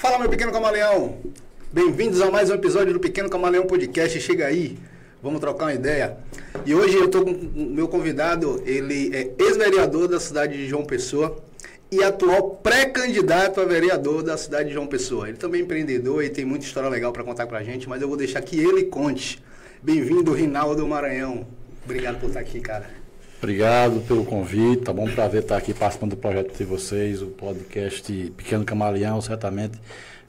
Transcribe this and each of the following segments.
Fala, meu pequeno camaleão! Bem-vindos a mais um episódio do Pequeno Camaleão Podcast. Chega aí, vamos trocar uma ideia. E hoje eu estou com o meu convidado, ele é ex-vereador da cidade de João Pessoa e atual pré-candidato a vereador da cidade de João Pessoa. Ele também é empreendedor e tem muita história legal para contar pra gente, mas eu vou deixar que ele conte. Bem-vindo, Rinaldo Maranhão. Obrigado por estar aqui, cara. Obrigado pelo convite, tá bom? Prazer estar aqui participando do projeto de vocês, o podcast Pequeno Camaleão, certamente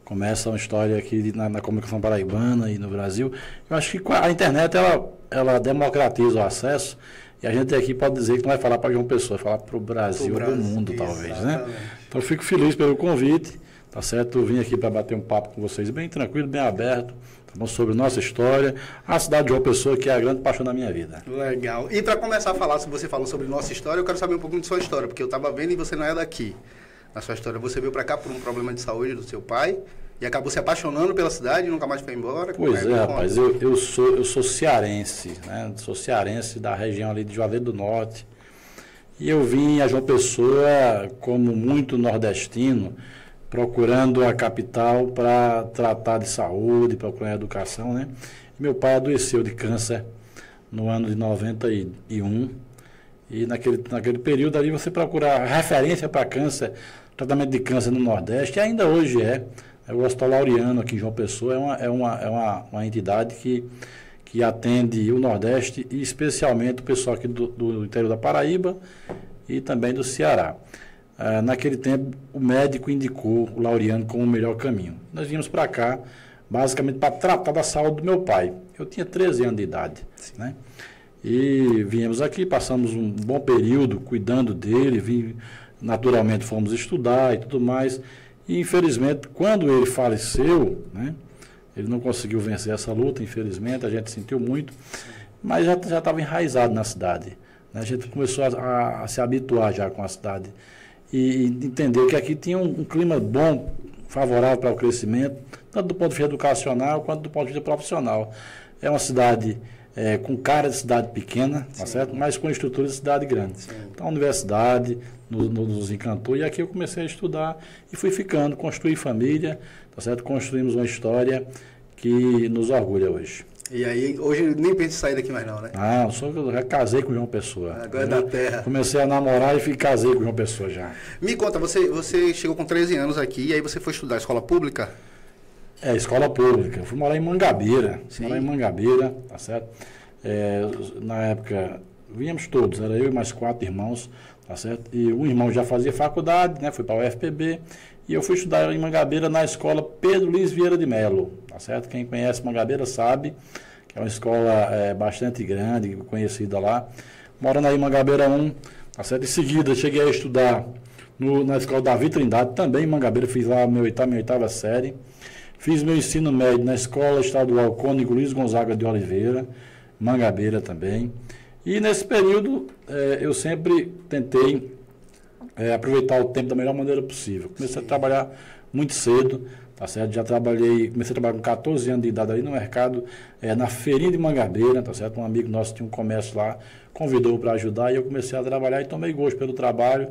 começa uma história aqui na comunicação paraibana e no Brasil. Eu acho que a internet, ela democratiza o acesso e a gente aqui pode dizer que não vai falar para João Pessoa, vai falar para o Brasil, para o mundo, talvez, né? Então, eu fico feliz pelo convite, tá certo? Eu vim aqui para bater um papo com vocês bem tranquilo, bem aberto, sobre nossa história, a cidade de João Pessoa, que é a grande paixão da minha vida. Legal. E para começar a falar, se você falou sobre nossa história, eu quero saber um pouquinho de sua história, porque eu estava vendo e você não é daqui. Na sua história, você veio para cá por um problema de saúde do seu pai e acabou se apaixonando pela cidade e nunca mais foi embora? Pois é, rapaz, eu sou cearense, né? Sou cearense da região ali de Juazeiro do Norte. E eu vim a João Pessoa, como muito nordestino, procurando a capital para tratar de saúde, procurar educação, né? Meu pai adoeceu de câncer no ano de 91 e naquele período ali você procura referência para câncer, tratamento de câncer no Nordeste, e ainda hoje é o Hospital Laureano aqui em João Pessoa, é uma entidade que atende o Nordeste e especialmente o pessoal aqui do interior da Paraíba e também do Ceará. Naquele tempo, o médico indicou o Laureano como o melhor caminho. Nós viemos para cá, basicamente, para tratar da saúde do meu pai. Eu tinha 13 anos de idade, né? E viemos aqui, passamos um bom período cuidando dele, naturalmente fomos estudar e tudo mais. E, infelizmente, quando ele faleceu, né, ele não conseguiu vencer essa luta, infelizmente, a gente sentiu muito, mas já estava enraizado na cidade, né? A gente começou a se habituar já com a cidade e entender que aqui tinha um clima bom, favorável para o crescimento, tanto do ponto de vista educacional quanto do ponto de vista profissional. É uma cidade com cara de cidade pequena, tá certo? Mas com estrutura de cidade grande. Sim. Então a universidade nos encantou e aqui eu comecei a estudar e fui ficando, construí família, tá certo? Construímos uma história que nos orgulha hoje. E aí, hoje nem penso em sair daqui mais não, né? Eu já casei com o João Pessoa. Agora é da terra. Comecei a namorar e casei com o João Pessoa já. Me conta, você chegou com 13 anos aqui e aí você foi estudar escola pública? Escola pública. Eu fui morar em Mangabeira. Tá certo? Na época, vínhamos todos, era eu e mais 4 irmãos, tá certo? E um irmão já fazia faculdade, né? Foi para o UFPB. E eu fui estudar em Mangabeira na escola Pedro Luiz Vieira de Melo, tá certo? Quem conhece Mangabeira sabe que é uma escola bastante grande, conhecida lá. Morando aí em Mangabeira 1, tá certo? Em seguida, cheguei a estudar na escola Davi Trindade, também em Mangabeira, fiz lá minha oitava série. Fiz meu ensino médio na escola estadual Cônigo Luiz Gonzaga de Oliveira, Mangabeira também. E nesse período, eu sempre tentei aproveitar o tempo da melhor maneira possível. Comecei a trabalhar muito cedo, tá certo? Comecei a trabalhar com 14 anos de idade ali no mercado, na feirinha de Mangabeira, tá certo? Um amigo nosso tinha um comércio lá, convidou para ajudar e eu comecei a trabalhar e tomei gosto pelo trabalho.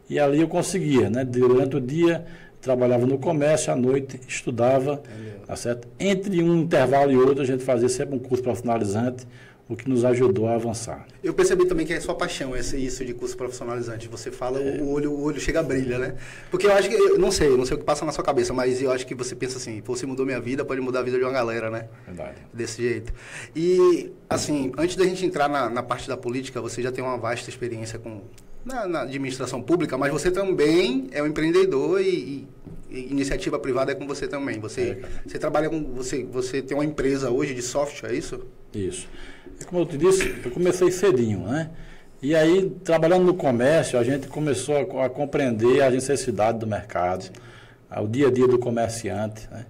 E ali eu conseguia, né? Durante o dia, trabalhava no comércio, à noite estudava, tá certo? Entre um intervalo e outro, a gente fazia sempre um curso profissionalizante, o que nos ajudou a avançar. Eu percebi também que é sua paixão, isso de curso profissionalizante. Você fala, o olho chega a brilhar, né? Porque eu acho que, eu não sei o que passa na sua cabeça, mas eu acho que você pensa assim, você mudou minha vida, pode mudar a vida de uma galera, né? Verdade. Desse jeito. E, assim, antes da gente entrar na parte da política, você já tem uma vasta experiência na administração pública, mas você também é um empreendedor e iniciativa privada é com você também. Você trabalha com... Você tem uma empresa hoje de software, é isso? Isso. Como eu te disse, eu comecei cedinho, né? E aí, trabalhando no comércio, a gente começou a compreender a necessidade do mercado, o dia a dia do comerciante, né?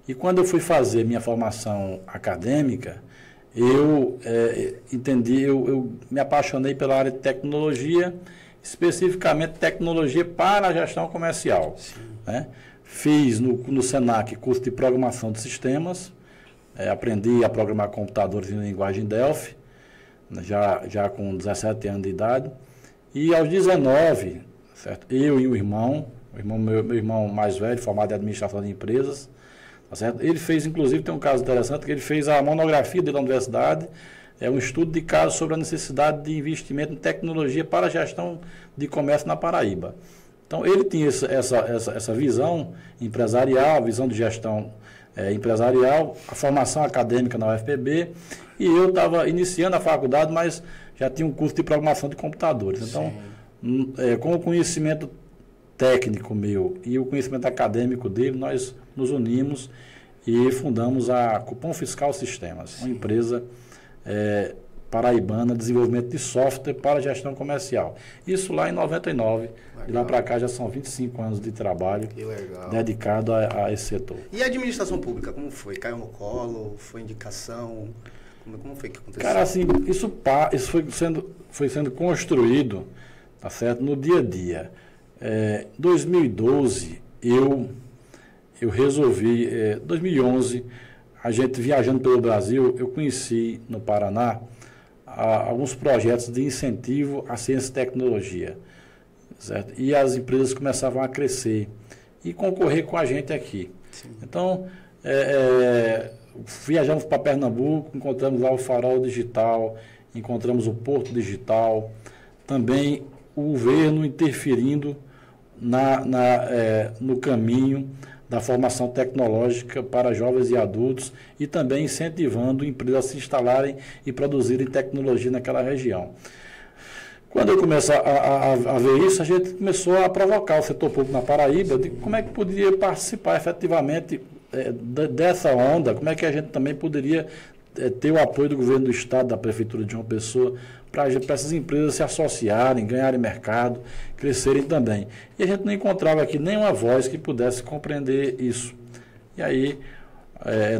E quando eu fui fazer minha formação acadêmica, eu eu me apaixonei pela área de tecnologia, especificamente tecnologia para a gestão comercial, né? Fiz no Senac curso de programação de sistemas, aprendi a programar computadores em linguagem Delphi, já com 17 anos de idade. E aos 19, certo? Eu e o irmão, meu irmão mais velho, formado em administração de empresas, tá certo? Ele fez, inclusive, tem um caso interessante, que ele fez a monografia dele na universidade, um estudo de caso sobre a necessidade de investimento em tecnologia para a gestão de comércio na Paraíba. Então, ele tinha essa visão empresarial, visão de gestão empresarial, a formação acadêmica na UFPB, e eu estava iniciando a faculdade, mas já tinha um curso de programação de computadores. Então, com o conhecimento técnico meu e o conhecimento acadêmico dele, nós nos unimos e fundamos a Cupom Fiscal Sistemas, uma empresa paraibana de desenvolvimento de software para gestão comercial. Isso lá em 99. Legal. De lá para cá já são 25 anos de trabalho dedicado a esse setor. E a administração pública, como foi? Caiu no colo? Foi indicação? Como foi que aconteceu? Cara, assim, isso foi sendo construído, tá certo, no dia a dia. Em 2012, eu resolvi, 2011, a gente viajando pelo Brasil, eu conheci no Paraná alguns projetos de incentivo à ciência e tecnologia, certo? E as empresas começavam a crescer e concorrer com a gente aqui. Sim. Então, viajamos para Pernambuco, encontramos lá o Farol Digital, encontramos o Porto Digital, também o governo interferindo no caminho da formação tecnológica para jovens e adultos e também incentivando empresas a se instalarem e produzirem tecnologia naquela região. Quando eu comecei a ver isso, a gente começou a provocar o setor público na Paraíba de como é que poderia participar efetivamente dessa onda, como é que a gente também poderia ter o apoio do governo do Estado, da Prefeitura de João Pessoa, para essas empresas se associarem, ganharem mercado, crescerem também. E a gente não encontrava aqui nenhuma voz que pudesse compreender isso. E aí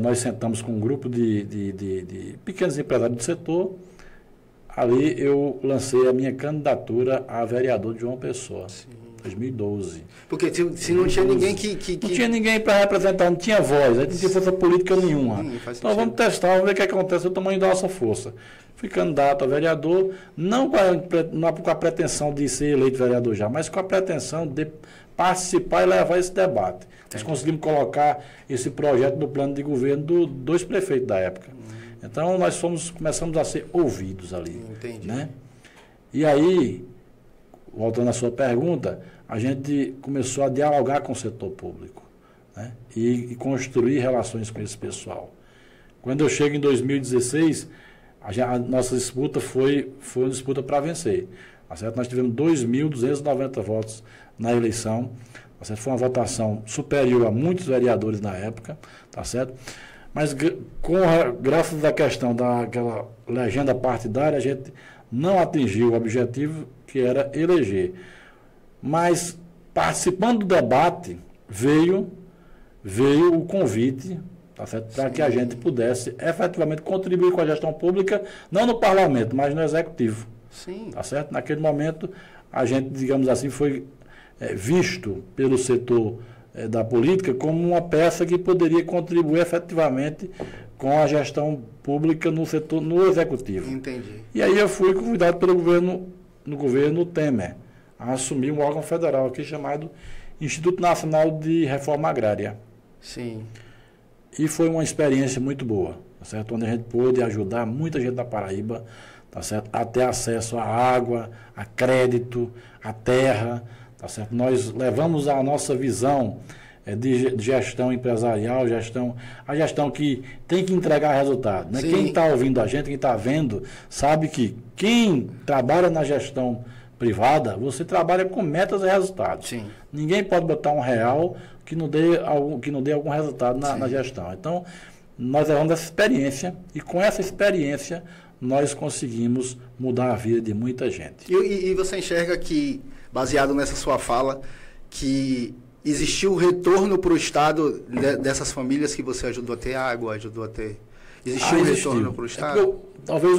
nós sentamos com um grupo de pequenos empresários do setor. Ali eu lancei a minha candidatura a vereador de João Pessoa. Sim. 2012. Porque se não tinha ninguém Não tinha ninguém para representar, não tinha voz, não tinha força política nenhuma. Então vamos testar, vamos ver o que acontece, o tamanho da nossa força. Fui candidato a vereador, não com a pretensão de ser eleito vereador já, mas com a pretensão de participar e levar esse debate. Nós conseguimos colocar esse projeto no plano de governo dos prefeitos da época. Então nós começamos a ser ouvidos ali. Entendi. Né? E aí, voltando à sua pergunta, a gente começou a dialogar com o setor público, né? E construir relações com esse pessoal. Quando eu chego em 2016, a nossa disputa foi uma disputa para vencer. Tá certo? Nós tivemos 2.290 votos na eleição. Tá certo? Foi uma votação superior a muitos vereadores na época. Tá certo? Mas graças à questão daquela legenda partidária, a gente não atingiu o objetivo, que era eleger. Mas, participando do debate, veio o convite, tá certo? Para que a gente pudesse efetivamente contribuir com a gestão pública, não no parlamento, mas no executivo. Sim. Tá certo? Naquele momento, a gente, digamos assim, foi visto pelo setor da política como uma peça que poderia contribuir efetivamente com a gestão pública no setor, no executivo. Entendi. E aí eu fui convidado pelo governo Temer a assumir um órgão federal aqui chamado Instituto Nacional de Reforma Agrária. Sim. E foi uma experiência muito boa, tá certo? Onde a gente pôde ajudar muita gente da Paraíba, tá certo? A ter acesso à água, a crédito, à terra, tá certo? Nós levamos a nossa visão de gestão empresarial, a gestão que tem que entregar resultado. Né? Quem está ouvindo a gente, quem está vendo, sabe que quem trabalha na gestão privada, você trabalha com metas e resultados. Sim. Ninguém pode botar R$1 que não dê algum resultado na gestão. Então, nós levamos essa experiência e com essa experiência nós conseguimos mudar a vida de muita gente. E você enxerga que, baseado nessa sua fala, que existiu retorno para o Estado dessas famílias que você ajudou a ter água, ajudou a ter... Existiu retorno para o Estado? Talvez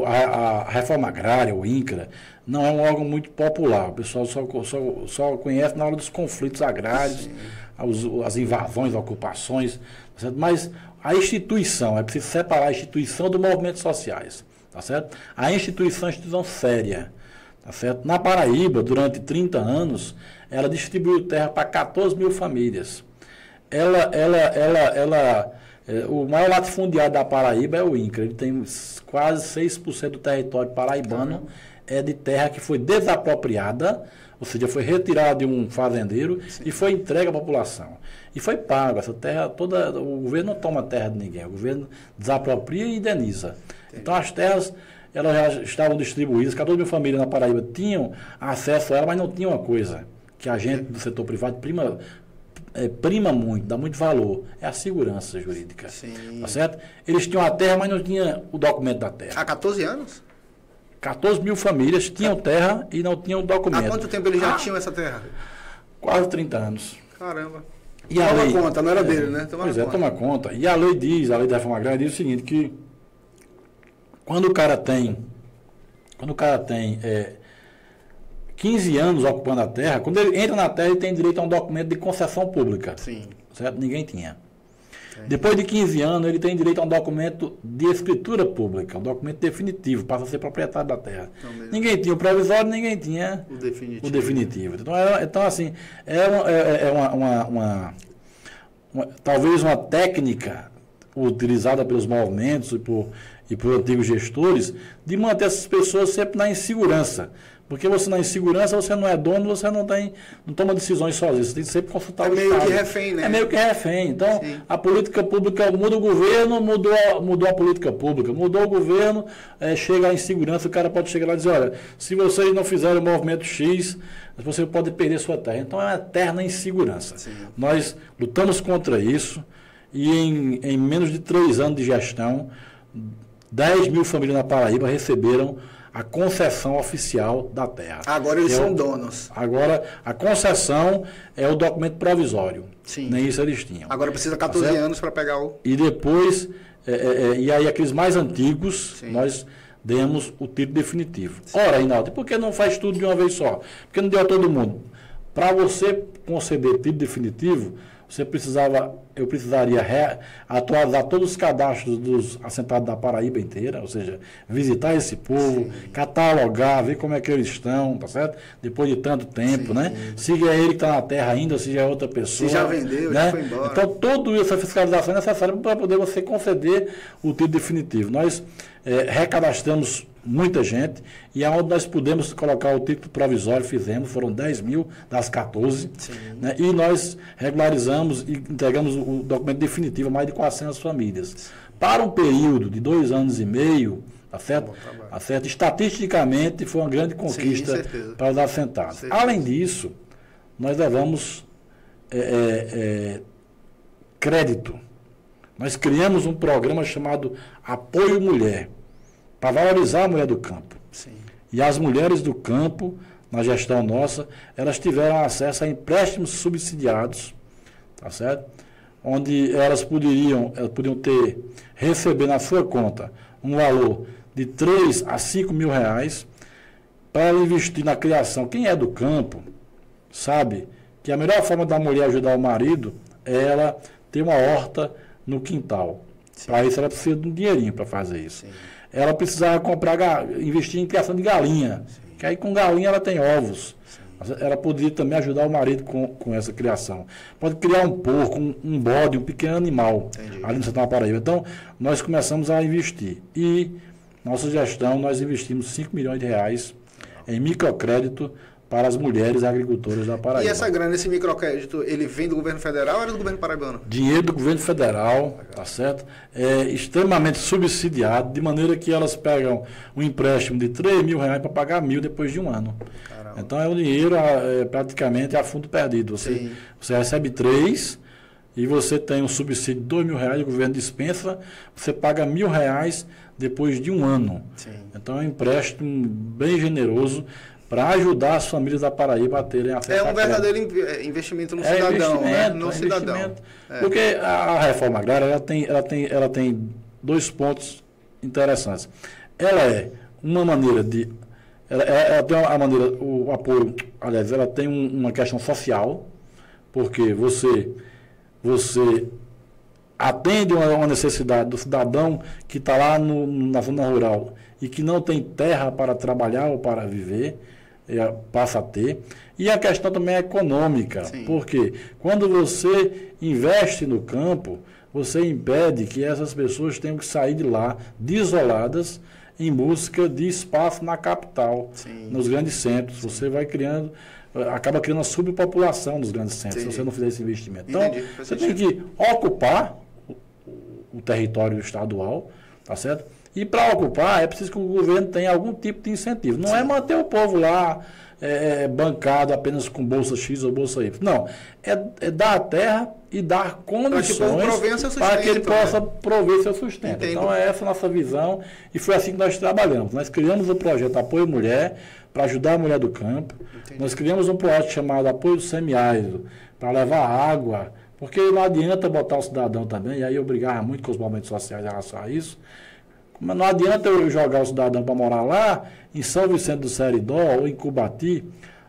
a reforma agrária, o INCRA, não é um órgão muito popular. O pessoal só conhece na hora dos conflitos agrários, as invasões, ocupações, certo? Mas a instituição, é preciso separar a instituição dos movimentos sociais. Tá certo? A instituição é uma instituição séria. Tá certo? Na Paraíba, durante 30 anos, ela distribuiu terra para 14 mil famílias. O maior latifundiário da Paraíba é o INCRA. Ele tem quase 6% do território paraibano é de terra que foi desapropriada, ou seja, foi retirada de um fazendeiro e foi entregue à população. E foi pago. Essa terra toda, o governo não toma terra de ninguém, o governo desapropria e indeniza. Então as terras, elas já estavam distribuídas, 14 mil famílias na Paraíba tinham acesso a ela, mas não tinha uma coisa que a gente do setor privado prima muito, dá muito valor, é a segurança jurídica. Sim. Tá certo? Eles tinham a terra, mas não tinham o documento da terra. Há 14 anos? 14 mil famílias tinham terra e não tinham o documento. Há quanto tempo eles já tinham essa terra? Quase 30 anos. Caramba. E a lei, conta, não era dele, né? Toma conta. E a lei da reforma agrária diz o seguinte, que quando o cara tem 15 anos ocupando a terra, quando ele entra na terra, ele tem direito a um documento de concessão pública. Sim. Certo? Ninguém tinha. Depois de 15 anos, ele tem direito a um documento de escritura pública, um documento definitivo, passa a ser proprietário da terra. Ninguém tinha o provisório, ninguém tinha o definitivo. Então assim, talvez uma técnica utilizada pelos movimentos e por antigos gestores de manter essas pessoas sempre na insegurança. Porque você na insegurança, você não é dono, você não toma decisões sozinho, você tem que sempre consultar o Estado. É meio que refém, né? É meio que refém. Então, a política pública muda o governo, mudou a política pública, mudou o governo, chega a insegurança, o cara pode chegar lá e dizer, olha, se vocês não fizerem o movimento X, você pode perder sua terra. Então, é uma eterna insegurança. Sim. Nós lutamos contra isso e em menos de 3 anos de gestão, 10 mil famílias na Paraíba receberam a concessão oficial da terra. Agora eles são donos. Agora, a concessão é o documento provisório. Sim. Nem isso eles tinham. Agora precisa 14 anos para pegar o... E depois, e aí aqueles mais antigos, sim, nós demos o título definitivo. Sim. Ora, Reinaldo, por que não faz tudo de uma vez só? Porque não deu a todo mundo. Para você conceder título definitivo, eu precisaria atualizar todos os cadastros dos assentados da Paraíba inteira, ou seja, visitar esse povo, sim, catalogar, ver como é que eles estão, tá certo? Depois de tanto tempo, sim, né? Se é ele que está na terra ainda, se já é outra pessoa. Se já vendeu, né? Já foi embora. Então, toda essa fiscalização é necessária para poder você conceder o título definitivo. Nós recadastramos muita gente e aonde nós pudemos colocar o título provisório, fizemos, foram 10 mil das 14, né? E nós regularizamos e entregamos o documento definitivo a mais de 400 famílias. Para um período de 2 anos e meio, tá certo? Tá certo? Estatisticamente foi uma grande conquista, sim, para os assentados. Além disso, nós levamos crédito. Nós criamos um programa chamado Apoio Mulher, para valorizar a mulher do campo. Sim. E as mulheres do campo, na gestão nossa, elas tiveram acesso a empréstimos subsidiados, tá certo? Onde elas podiam receber na sua conta um valor de 3 a 5 mil reais para investir na criação. Quem é do campo sabe que a melhor forma da mulher ajudar o marido é ela ter uma horta no quintal. Para isso ela precisa de um dinheirinho para fazer isso. Sim. Ela precisava investir em criação de galinha, sim, que aí com galinha ela tem ovos. Sim. Ela poderia também ajudar o marido com essa criação. Pode criar um porco, um bode, um pequeno animal. Entendi. Ali no Sertão da Paraíba. Então, nós começamos a investir. E, nossa gestão, nós investimos 5 milhões de reais em microcrédito para as mulheres agricultoras da Paraíba. E essa grana, esse microcrédito, ele vem do governo federal ou era do governo paraibano? Dinheiro do governo federal, tá certo? É extremamente subsidiado, de maneira que elas pegam um empréstimo de 3 mil reais para pagar 1.000 depois de um ano. Caramba. Então é um dinheiro praticamente a fundo perdido. Você recebe 3 e você tem um subsídio de 2 mil reais, o governo dispensa, você paga 1.000 reais depois de um ano. Sim. Então é um empréstimo bem generoso para ajudar as famílias da Paraíba a terem acesso. É um verdadeiro investimento no cidadão, né? No cidadão. Porque a reforma agrária ela tem 2 pontos interessantes. Ela é uma maneira de... Ela tem a maneira, o apoio, aliás, ela tem uma questão social, porque você atende uma necessidade do cidadão que está lá na zona rural e que não tem terra para trabalhar ou para viver, passa a ter. E a questão também é econômica, Sim. porque quando você investe no campo, você impede que essas pessoas tenham que sair de lá desoladas em busca de espaço na capital, Sim. nos grandes centros. Sim. Você vai criando, acaba criando uma subpopulação nos grandes centros, se você não fizer esse investimento. Então, você tem que ocupar o território estadual, tá certo? E para ocupar, é preciso que o governo tenha algum tipo de incentivo. Não é manter o povo lá bancado apenas com bolsa X ou bolsa Y. Não. É dar a terra e dar condições para que ele possa prover seu sustento. Entendo. Então, é essa a nossa visão e foi assim que nós trabalhamos. Nós criamos o projeto Apoio Mulher para ajudar a mulher do campo. Entendi. Nós criamos um projeto chamado Apoio do Semiárido para levar água, porque não adianta botar o cidadão também, e aí eu brigava muito com os movimentos sociais em relação a isso. Mas não adianta eu jogar o cidadão para morar lá, em São Vicente do Seridó ou em Cubati,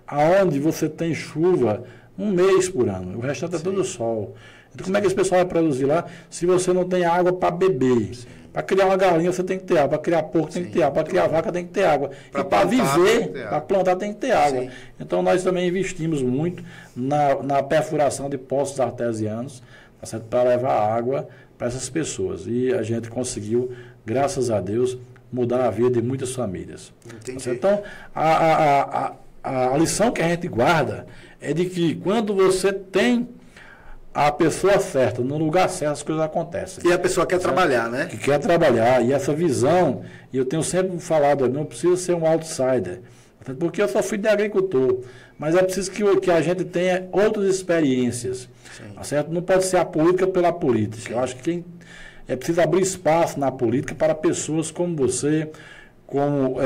aonde você tem chuva um mês por ano, o restante é todo sol. Então, como é que esse pessoal vai produzir lá se você não tem água para beber? Para criar uma galinha você tem que ter água, para criar porco tem que ter água, para criar vaca tem que ter água. E para viver, para plantar tem que ter água. Sim. Então nós também investimos muito na perfuração de poços artesianos, tá, para levar água para essas pessoas. E a gente conseguiu, graças a Deus, mudar a vida de muitas famílias. Tá, então, a lição que a gente guarda é de que quando você tem a pessoa certa, no lugar certo, as coisas acontecem. E a pessoa quer trabalhar, né? Que quer trabalhar. E essa visão, e eu tenho sempre falado, não precisa ser um outsider, porque eu sou filho de agricultor, mas é preciso que a gente tenha outras experiências. Tá certo? Não pode ser a política pela política. Sim. Eu acho que é preciso abrir espaço na política para pessoas como você, como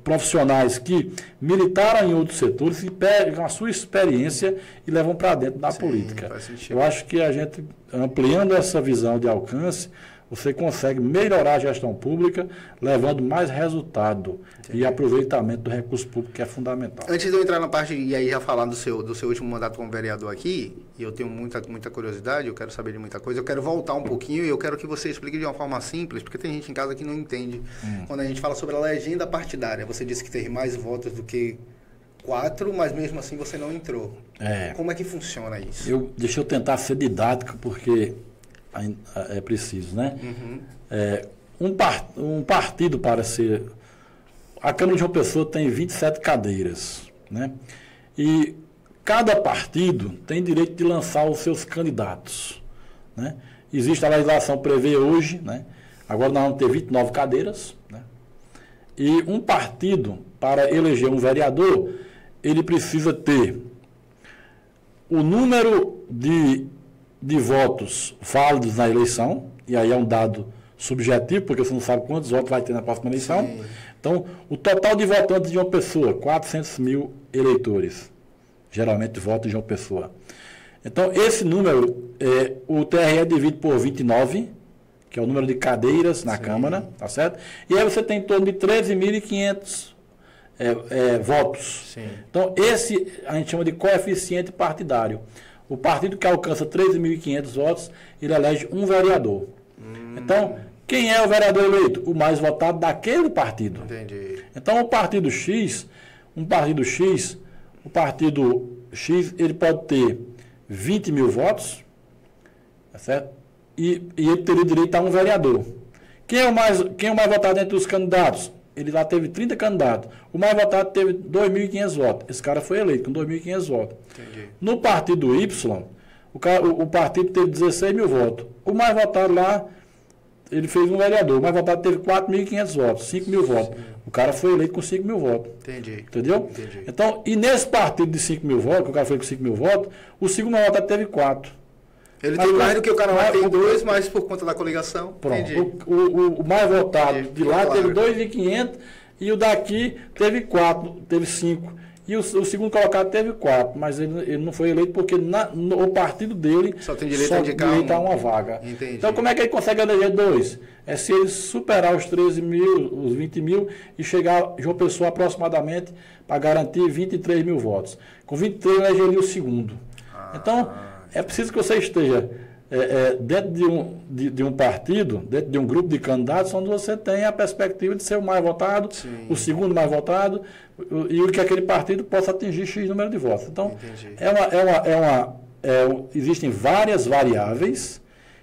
profissionais que militaram em outros setores e pegam a sua experiência e levam para dentro da política. Eu acho que a gente, ampliando essa visão de alcance, você consegue melhorar a gestão pública, levando mais resultado e aproveitamento do recurso público, que é fundamental. Antes de eu entrar na parte, e aí já falar do seu último mandato como vereador aqui, e eu tenho muita curiosidade, eu quero saber de muita coisa, eu quero voltar um pouquinho e eu quero que você explique de uma forma simples, porque tem gente em casa que não entende. Quando a gente fala sobre a legenda partidária, você disse que teve mais votos do que 4, mas mesmo assim você não entrou. Como é que funciona isso? Deixa eu tentar ser didático, porque é preciso, né? Um partido para ser... A Câmara de João Pessoa tem 27 cadeiras, né? E cada partido tem direito de lançar os seus candidatos, né? Existe a legislação prevê hoje, né? Agora nós vamos ter 29 cadeiras, né? E um partido, para eleger um vereador, ele precisa ter o número de votos válidos na eleição, e aí é um dado subjetivo, porque você não sabe quantos votos vai ter na próxima eleição. Sim. Então, o total de votantes de uma pessoa, 400 mil eleitores, geralmente votam de uma pessoa. Então, esse número, o TRE divide por 29, que é o número de cadeiras na Câmara, tá certo? E aí você tem em torno de 13.500 votos. Sim. Então, esse a gente chama de coeficiente partidário. O partido que alcança 13.500 votos, ele elege um vereador. Então, quem é o vereador eleito? O mais votado daquele partido. Entendi. Então, o partido X, ele pode ter 20 mil votos, tá certo? E ele teria direito a um vereador. Quem é o mais votado entre os candidatos? Ele lá teve 30 candidatos. O mais votado teve 2.500 votos. Esse cara foi eleito com 2.500 votos. Entendi. No partido Y, o partido teve 16 mil votos. O mais votado lá, ele fez um vereador. O mais votado teve 4.500 votos, 5 mil votos. O cara foi eleito com 5 mil votos. Entendi. Entendeu? Entendi. Então, e nesse partido de 5 mil votos, que o cara foi com 5 mil votos, o segundo mais votado teve 4. Ele tem mais do que o cara lá tem 2, mas por conta da coligação. Pronto. O mais votado de lá teve 2.500 e o daqui teve 4, teve 5. E o segundo colocado teve 4, mas ele não foi eleito porque o partido dele só tem direito a indicar uma vaga. Entendi. Então, como é que ele consegue eleger 2? É se ele superar os 13 mil, os 20 mil e chegar João Pessoa aproximadamente para garantir 23 mil votos. Com 23 elegeria o segundo. Então, é preciso que você esteja dentro de um partido, dentro de um grupo de candidatos, onde você tem a perspectiva de ser o mais votado, sim, o segundo mais votado, e o que aquele partido possa atingir X número de votos. Então, existem várias variáveis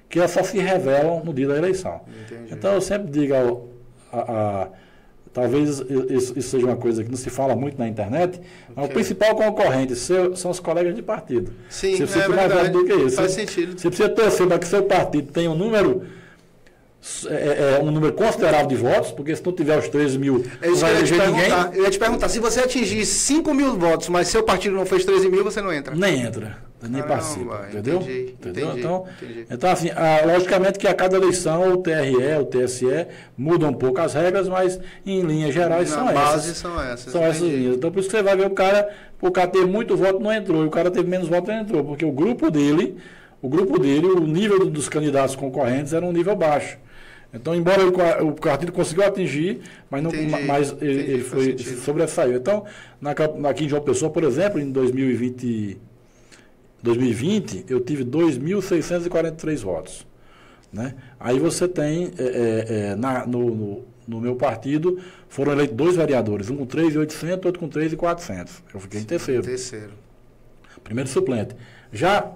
que elas só se revelam no dia da eleição. Entendi. Então, eu sempre digo, talvez isso seja uma coisa que não se fala muito na internet, mas o principal concorrente são os colegas de partido. Sim, você precisa mais voto do que isso. Faz sentido. Você precisa torcer para que seu partido tenha um número considerável de votos, porque se não tiver os 13 mil, não vai eleger ninguém. Eu ia te perguntar, se você atingir 5 mil votos, mas seu partido não fez 13 mil, você não entra? Nem entra. Nem participa, entendeu? Entendeu? Então, assim, logicamente que a cada eleição o TRE, o TSE mudam um pouco as regras, mas em linhas gerais são essas. São essas linhas. Então, por isso que você vai ver o cara teve muito voto, não entrou, e o cara teve menos voto, não entrou, porque o grupo dele, o nível dos candidatos concorrentes era um nível baixo. Então, embora o partido conseguiu atingir, mas ele sobressaiu. Então, aqui em João Pessoa, por exemplo, em 2020, eu tive 2.643 votos. Né? Aí você tem, no meu partido, foram eleitos 2 vereadores, um com 3.800, outro com 3.400. Eu fiquei em terceiro. Primeiro suplente. Já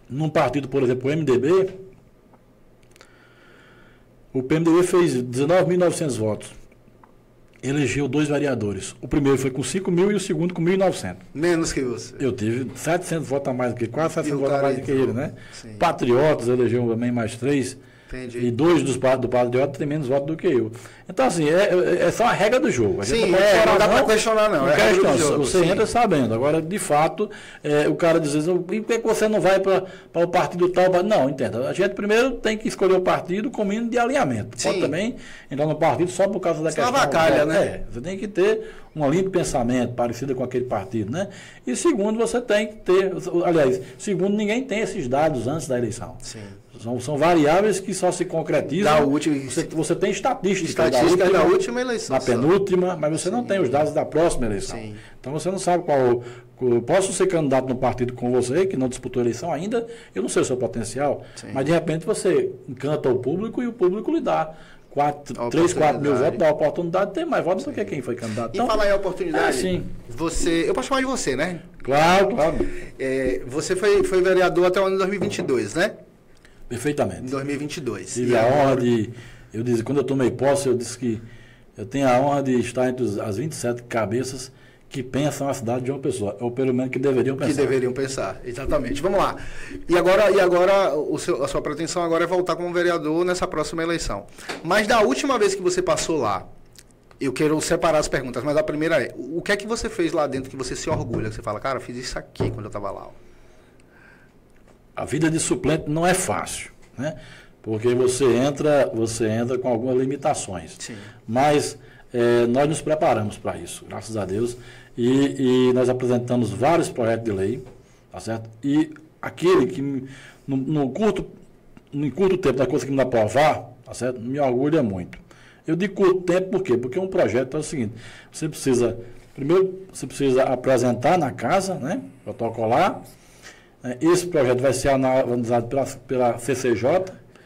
num partido, por exemplo, o MDB, o PMDB fez 19.900 votos. Elegeu 2 vereadores. O primeiro foi com 5.000 e o segundo com 1.900. Menos que você. Eu tive 700 votos a mais do que quase 700 votos a mais do que ele, né? Sim. Patriotas elegeu também mais 3. Entendi. E 2 do Patriota têm menos votos do que eu. Então, assim, é só a regra do jogo. Sim, não dá para questionar, não. Você entra sabendo. Agora, de fato, o cara diz assim, por que você não vai para o partido tal? Não, entenda. A gente primeiro tem que escolher o partido com mínimo de alinhamento. Pode também entrar no partido só por causa da questão. Avacalha, né? Você tem que ter uma linha de pensamento parecida com aquele partido, né? E segundo, você tem que ter... Aliás, segundo, ninguém tem esses dados antes da eleição. Sim. São variáveis que só se concretizam. Você tem estatística da última eleição. Da penúltima, mas você não tem os dados da próxima eleição. Sim. Então você não sabe qual. Posso ser candidato no partido com você, que não disputou a eleição ainda, eu não sei o seu potencial, mas de repente você encanta o público e o público lhe dá 3, 4 mil votos, dá a oportunidade de ter mais votos do que quem foi candidato. Então, falar em oportunidade, sim. Eu posso chamar de você, né? Claro. Você foi vereador até o ano de 2022, né? Perfeitamente. Em 2022. Tive a honra de... quando eu tomei posse, eu disse que eu tenho a honra de estar entre as 27 cabeças que pensam a cidade de uma pessoa. Ou pelo menos que deveriam pensar. Que deveriam pensar, exatamente. Vamos lá. E agora a sua pretensão agora é voltar como vereador nessa próxima eleição. Mas da última vez que você passou lá, eu quero separar as perguntas, mas a primeira é, o que é que você fez lá dentro que você se orgulha? Que você fala, cara, eu fiz isso aqui quando eu estava lá. A vida de suplente não é fácil, né? Porque você entra com algumas limitações. Sim. Mas nós nos preparamos para isso, graças a Deus. E nós apresentamos vários projetos de lei, tá certo? E aquele que, em curto tempo, nós conseguimos aprovar, tá certo? Me orgulha muito. Eu digo curto tempo por quê? Porque um projeto é o seguinte, primeiro você precisa apresentar na casa, né? Protocolar. Esse projeto vai ser analisado pela CCJ,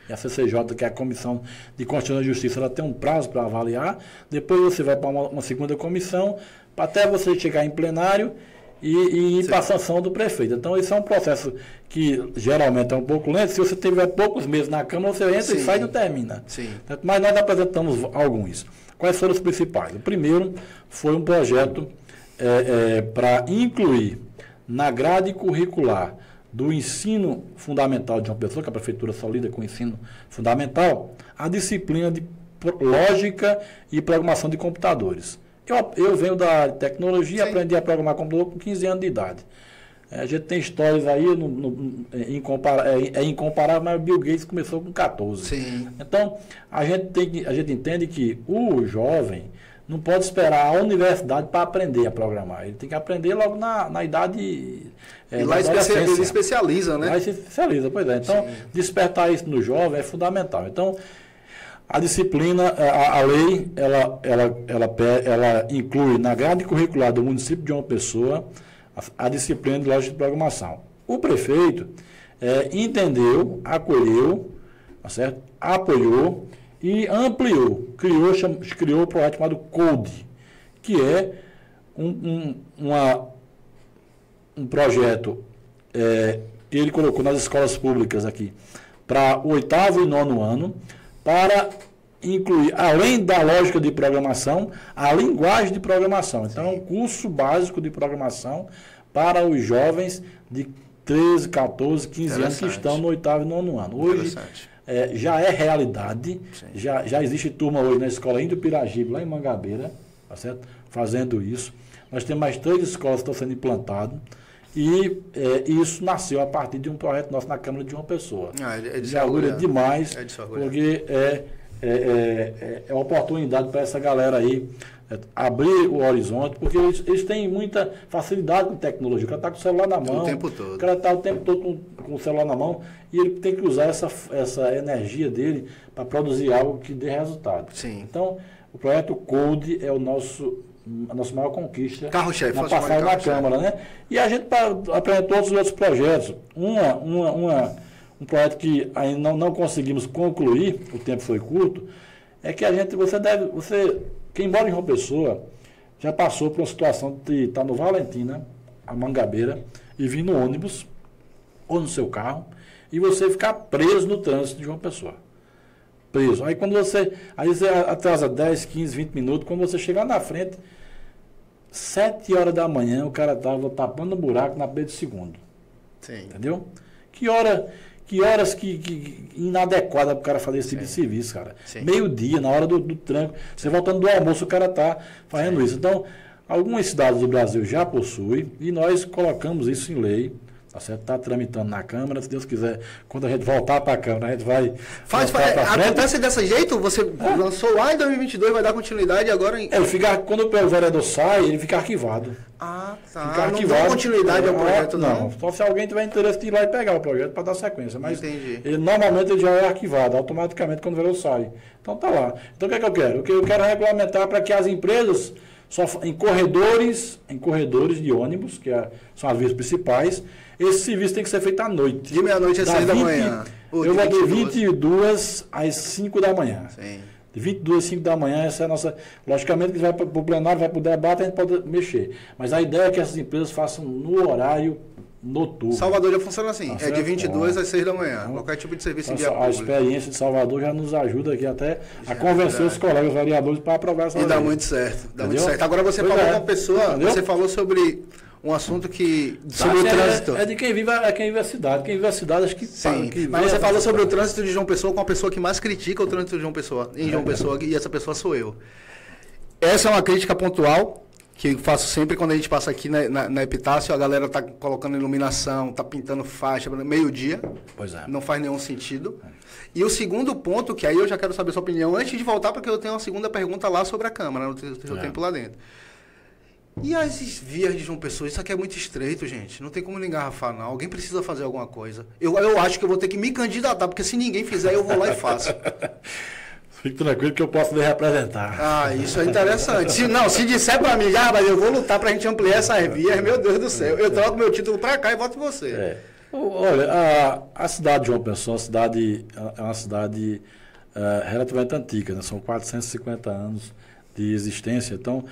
e a CCJ, que é a Comissão de Constituição e Justiça, ela tem um prazo para avaliar. Depois você vai para uma segunda comissão, até você chegar em plenário e ir para a sanção do prefeito. Então, esse é um processo que geralmente é um pouco lento. Se você tiver poucos meses na Câmara, você entra e sai e não termina. Sim. Mas nós apresentamos alguns. Quais foram os principais? O primeiro foi um projeto para incluir na grade curricular do ensino fundamental de uma pessoa, que a prefeitura só lida com o ensino fundamental, a disciplina de lógica e programação de computadores. Eu venho da tecnologia, aprendi a programar computador com 15 anos de idade. A gente tem histórias aí, incomparável, mas o Bill Gates começou com 14. Sim. Então, a gente entende que o jovem não pode esperar a universidade para aprender a programar. Ele tem que aprender logo na idade... e lá ele especializa, né? Lá ele se especializa, pois é. Então, despertar isso no jovem é fundamental. Então, a disciplina, a lei, ela inclui na grade curricular do município de uma pessoa a disciplina de lógica de programação. O prefeito, entendeu, acolheu, tá certo? Apoiou e ampliou, criou o projeto chamado CODE, que é um projeto que ele colocou nas escolas públicas aqui para o 8º e 9º ano, para incluir, além da lógica de programação, a linguagem de programação. Então, é um curso básico de programação para os jovens de 13, 14, 15 anos que estão no 8º e 9º ano. Hoje, já é realidade, já existe turma hoje na escola Índio Piragibe, lá em Mangabeira, tá certo? Fazendo isso. Nós temos mais 3 escolas que estão sendo implantadas. E isso nasceu a partir de um projeto nosso na Câmara de João Pessoa. Me orgulha demais, porque é uma oportunidade para essa galera aí abrir o horizonte, porque eles têm muita facilidade com tecnologia. O cara está com o celular na mão. O tempo todo. O cara está o tempo todo com o celular na mão e ele tem que usar essa energia dele para produzir algo que dê resultado. Sim. Então, o projeto CODE é a nossa maior conquista na passagem da Câmara, né? E a gente apresentou todos os outros projetos. Um projeto que ainda não conseguimos concluir, o tempo foi curto, é que quem mora em João Pessoa já passou por uma situação de estar no Valentina, a Mangabeira, e vir no ônibus ou no seu carro, e você ficar preso no trânsito de João Pessoa. Preso. Aí você atrasa 10, 15, 20 minutos, quando você chegar na frente, 7 horas da manhã, o cara estava tapando um buraco na B2º. Sim. Entendeu? Que horas que inadequada para o cara fazer esse tipo de serviço, cara. Meio-dia, na hora do tranco. Você voltando do almoço, o cara está fazendo isso. Então, algumas cidades do Brasil já possuem e nós colocamos isso em lei. Tá certo? Está tramitando na Câmara, se Deus quiser, quando a gente voltar para a Câmara, a gente vai. Acontece dessa jeito? Você lançou lá em 2022, vai dar continuidade agora em. Quando o vereador sai, ele fica arquivado. Ah, tá. Fica arquivado. Não dá continuidade ao projeto, não? Só se alguém tiver interesse de ir lá e pegar o projeto para dar sequência. Mas normalmente ele já é arquivado automaticamente quando o vereador sai. Então tá lá. Então o que é que eu quero? Eu quero regulamentar para que as empresas, em corredores de ônibus, que são as vias principais, esse serviço tem que ser feito à noite. De meia-noite às 6 da manhã. Eu vou de 22 às 5 da manhã. Sim. De 22 às 5 da manhã, essa é a nossa. Logicamente que vai para o plenário, vai para o debate, a gente pode mexer. Mas a ideia é que essas empresas façam no horário noturno. Salvador já funciona assim, de 22 às 6 da manhã. Qualquer tipo de serviço em dia público. A experiência de Salvador já nos ajuda aqui até a convencer os colegas vereadores para aprovar essa lei. E dá muito certo. Agora você falou com uma pessoa, você falou sobre um assunto sobre o trânsito. É de quem vive a cidade. Quem vive a cidade, acho que... Sim, mas você falou sobre o trânsito de João Pessoa com a pessoa que mais critica o trânsito de João Pessoa, João Pessoa, e essa pessoa sou eu. Essa é uma crítica pontual que eu faço sempre quando a gente passa aqui na Epitácio, a galera tá colocando iluminação, tá pintando faixa, meio-dia. Pois é. Não faz nenhum sentido. E o segundo ponto, que aí eu já quero saber a sua opinião, antes de voltar, porque eu tenho uma segunda pergunta lá sobre a Câmara, no seu tempo lá dentro. E as vias de João Pessoa? Isso aqui é muito estreito, gente. Não tem como engarrafar, não. Alguém precisa fazer alguma coisa. Eu acho que eu vou ter que me candidatar, porque se ninguém fizer, eu vou lá e faço. Fique tranquilo que eu posso lhe representar. Ah, isso é interessante. Se disser para mim, mas eu vou lutar para a gente ampliar essas vias, meu Deus do céu. Eu troco meu título para cá e voto em você. Olha, a cidade de João Pessoa é uma cidade relativamente antiga, né? São 450 anos de existência. Então,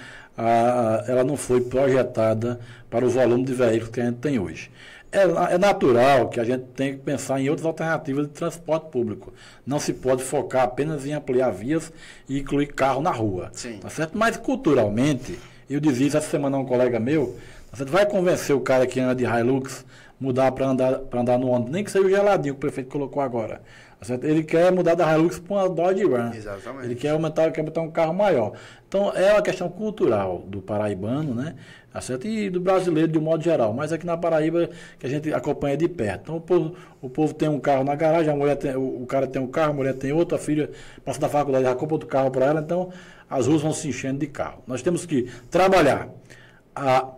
ela não foi projetada para o volume de veículos que a gente tem hoje. É natural que a gente tenha que pensar em outras alternativas de transporte público. Não se pode focar apenas em ampliar vias e incluir carro na rua. Sim. Tá certo? Mas culturalmente, eu dizia isso essa semana a um colega meu, tá certo? Vai convencer o cara que anda de Hilux mudar para andar no ônibus, nem que seja o geladinho que o prefeito colocou agora. Tá certo? Ele quer mudar da Hilux para uma Dodge Ram. Exatamente. Ele quer botar um carro maior. Então, é uma questão cultural do paraibano, né? Tá certo? E do brasileiro de um modo geral. Mas aqui na Paraíba, que a gente acompanha de perto. Então, o povo tem um carro na garagem, o cara tem um carro, a mulher tem outro, a filha passa da faculdade, já compra outro carro para ela. Então, as ruas vão se enchendo de carro. Nós temos que trabalhar,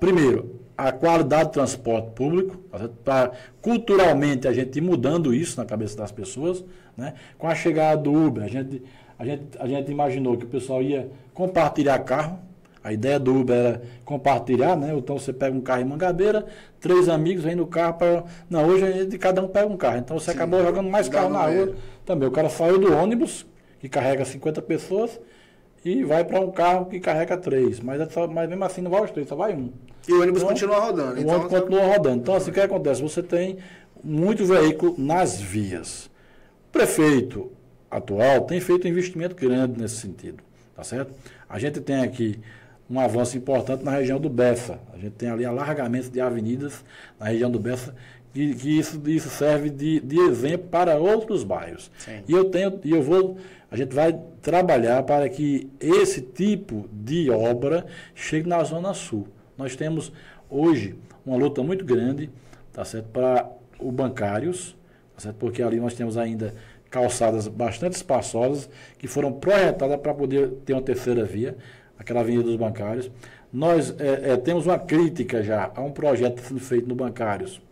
primeiro, a qualidade do transporte público, para culturalmente a gente ir mudando isso na cabeça das pessoas, né? Com a chegada do Uber, a gente imaginou que o pessoal ia compartilhar carro, A ideia do Uber era compartilhar, né? Então você pega um carro em Mangabeira, 3 amigos vêm no carro para... Não, hoje cada um pega um carro. Então você acabou jogando mais carro na rua também. O cara saiu do ônibus, que carrega 50 pessoas, e vai para um carro que carrega 3. Mas mesmo assim não vai os 3, só vai um. E o ônibus continua rodando. O ônibus continua rodando. Então assim, o que acontece? Você tem muito veículo nas vias. O prefeito atual tem feito um investimento grande nesse sentido. Tá certo? A gente tem aqui um avanço importante na região do Bessa. A gente tem ali alargamento de avenidas na região do Bessa, que isso serve de exemplo para outros bairros. Sim. A gente vai trabalhar para que esse tipo de obra chegue na Zona Sul. Nós temos hoje uma luta muito grande, tá certo, para os bancários, tá certo, porque ali nós temos ainda calçadas bastante espaçosas que foram projetadas para poder ter uma terceira via, aquela Avenida dos Bancários. Nós temos uma crítica já a um projeto sendo feito no Bancários,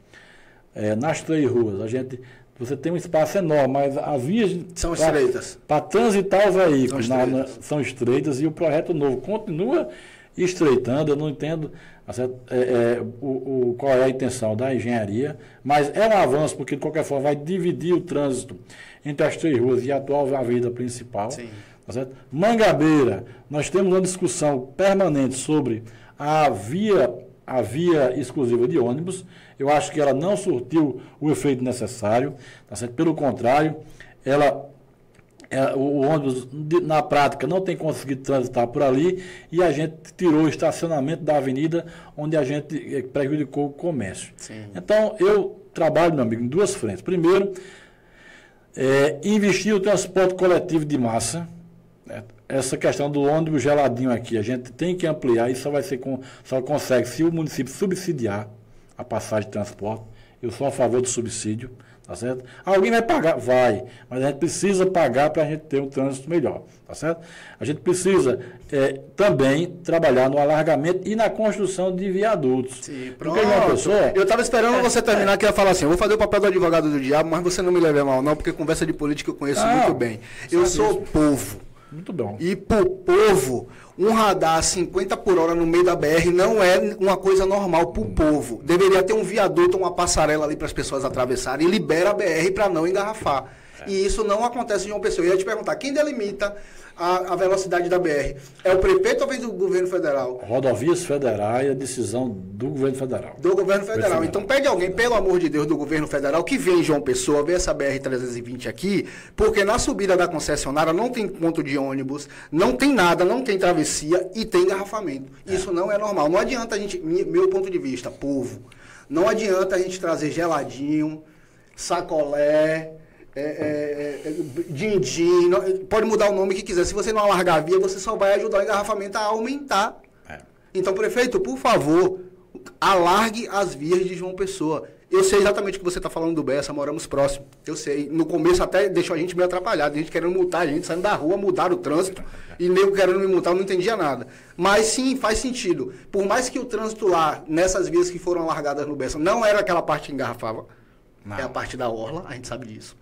nas 3 ruas. Você tem um espaço enorme, mas as vias são estreitas. Para transitar os veículos são estreitas e o projeto novo continua estreitando. Eu não entendo qual é a intenção da engenharia, mas é um avanço, porque de qualquer forma vai dividir o trânsito entre as 3 ruas e a atual avenida principal. Sim. Tá certo? Mangabeira, nós temos uma discussão permanente sobre a via exclusiva de ônibus. Eu acho que ela não surtiu o efeito necessário, tá certo? Pelo contrário, o ônibus, na prática, não tem conseguido transitar por ali e a gente tirou o estacionamento da avenida, onde a gente prejudicou o comércio. Sim. Então, eu trabalho, meu amigo, em 2 frentes. Primeiro, investir no transporte coletivo de massa. Essa questão do ônibus geladinho aqui, a gente tem que ampliar, e só consegue se o município subsidiar a passagem de transporte. Eu sou a favor do subsídio, tá certo? Alguém vai pagar? Vai, mas a gente precisa pagar para a gente ter um trânsito melhor, tá certo? A gente precisa também trabalhar no alargamento e na construção de viadutos. Sim, pronto. Eu estava esperando você terminar, que ia falar assim, eu vou fazer o papel do advogado do diabo, mas você não me leve mal não, porque conversa de política eu conheço muito bem. Eu sou povo. Muito bom. E para o povo, um radar 50 por hora no meio da BR não é uma coisa normal para o povo. Deveria ter um viaduto, uma passarela ali para as pessoas atravessarem e libera a BR para não engarrafar. E isso não acontece em João Pessoa. Eu ia te perguntar, quem delimita a velocidade da BR? É o prefeito ou vem do governo federal? Rodovias Federais, a decisão do governo federal. Do governo federal. Então pede alguém, pelo amor de Deus, do governo federal, que vem em João Pessoa, vê essa BR-320 aqui, porque na subida da concessionária não tem ponto de ônibus, não tem nada, não tem travessia e tem engarrafamento. Isso não é normal. Não adianta a gente, meu ponto de vista, povo, não adianta a gente trazer geladinho, sacolé, din-din, pode mudar o nome que quiser. Se você não alargar a via, você só vai ajudar o engarrafamento a aumentar. Então, prefeito, por favor, alargue as vias de João Pessoa. Eu sei exatamente o que você está falando do Bessa, moramos próximo. Eu sei. No começo até deixou a gente meio atrapalhado, a gente querendo multar, a gente saindo da rua, mudar o trânsito, e nego querendo me multar, eu não entendia nada. Mas sim, faz sentido. Por mais que o trânsito lá, nessas vias que foram alargadas no Bessa, não era aquela parte que engarrafava, é a parte da orla, a gente sabe disso.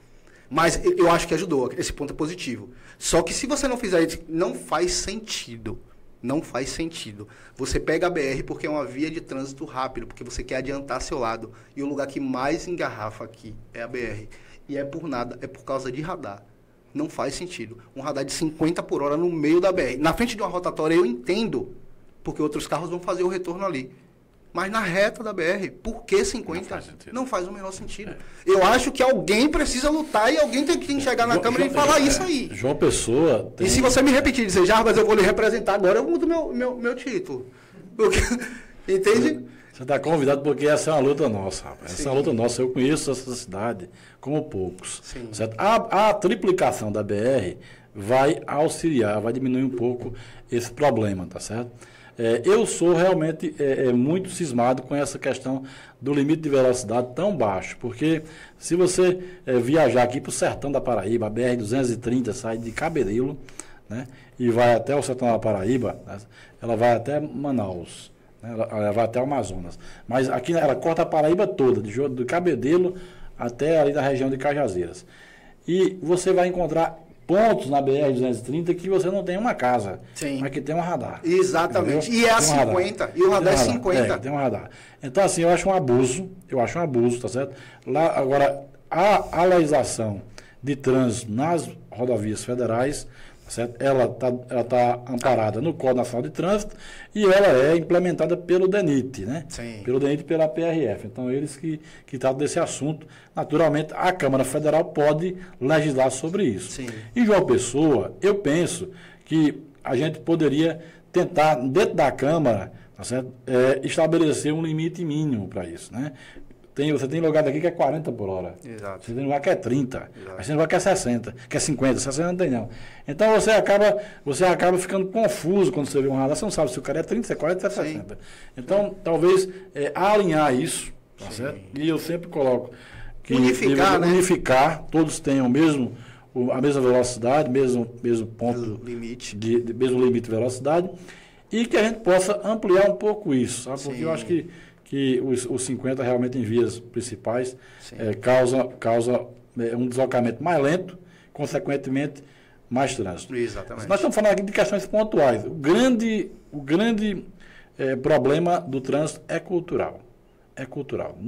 Mas eu acho que ajudou, esse ponto é positivo. Só que se você não fizer isso, não faz sentido. Não faz sentido. Você pega a BR porque é uma via de trânsito rápido, porque você quer adiantar seu lado. E o lugar que mais engarrafa aqui é a BR. E é por nada, é por causa de radar. Não faz sentido. Um radar de 50 por hora no meio da BR. Na frente de uma rotatória eu entendo, porque outros carros vão fazer o retorno ali. Mas na reta da BR, por que 50? Não faz o menor sentido. Eu acho que alguém precisa lutar e alguém tem que chegar na Câmara e falar isso aí. João Pessoa... E se você me repetir e dizer, Jarbas, eu vou lhe representar agora, eu mudo meu título. Porque, entende? Você está convidado porque essa é uma luta nossa, rapaz. Essa é uma luta nossa. Eu conheço essa cidade como poucos. Certo? A triplicação da BR vai auxiliar, vai diminuir um pouco esse problema, tá certo? Eu sou realmente muito cismado com essa questão do limite de velocidade tão baixo, porque se você viajar aqui para o sertão da Paraíba, a BR-230 sai de Cabedelo, né, e vai até o sertão da Paraíba, né, ela vai até Manaus, né, ela vai até o Amazonas, mas aqui ela corta a Paraíba toda, de Cabedelo até ali da região de Cajazeiras. E você vai encontrar pontos na BR-230 que você não tem uma casa, Sim. mas que tem um radar. Exatamente. Entendeu? E é a Tem um 50. radar. E o radar é Tem um 50. tem um radar. Então, assim, eu acho um abuso, tá certo? Lá, agora, a legislação de trânsito nas rodovias federais, tá certo? Ela tá amparada no Código Nacional de Trânsito e ela é implementada pelo DENIT, né? Sim. Pelo DENIT e pela PRF. Então, eles que tratam desse assunto. Naturalmente, a Câmara Federal pode legislar sobre isso. Sim. Em João Pessoa, eu penso que a gente poderia tentar, dentro da Câmara, tá certo? Estabelecer um limite mínimo para isso, né? Você tem lugar daqui que é 40 por hora. Exato. Você tem lugar que é 30. Exato. Aí você tem lugar que é 60, que é 50, 60 não tem não. Então você acaba ficando confuso quando você vê um radar, você não sabe se o cara é 30, se é 40, se é 60. Sim. Então, talvez alinhar isso, tá certo? E eu sempre coloco que unificar, todos tenham a mesma velocidade, mesmo ponto limite. Mesmo limite de velocidade, e que a gente possa ampliar um pouco isso, sabe? Porque eu acho que os 50 realmente em vias principais causa um deslocamento mais lento, consequentemente mais trânsito. Exatamente. Nós estamos falando aqui de questões pontuais. O grande problema do trânsito é cultural. É cultural.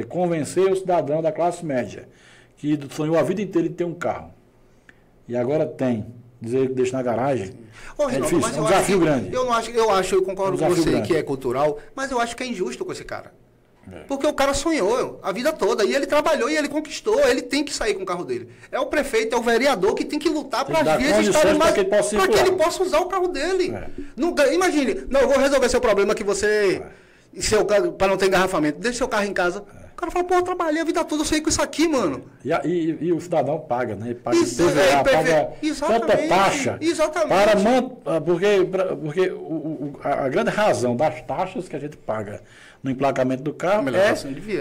Convencer o cidadão da classe média que sonhou a vida inteira de ter um carro e agora tem, dizer que deixa na garagem. É difícil, é um desafio grande. Eu concordo com você que é cultural, mas eu acho que é injusto com esse cara. Porque o cara sonhou a vida toda, e ele trabalhou, e ele conquistou, ele tem que sair com o carro dele. É o prefeito, é o vereador que tem que lutar para as vias estarem mais... Para que ele possa usar o carro dele. Imagine, eu vou resolver seu problema que você... para não ter engarrafamento. Deixa seu carro em casa. O cara fala, pô, eu trabalhei a vida toda, eu sei com isso aqui, mano. E o cidadão paga, né? Ele paga PVA, paga tanta taxa. Exatamente. Porque a grande razão das taxas que a gente paga no emplacamento do carro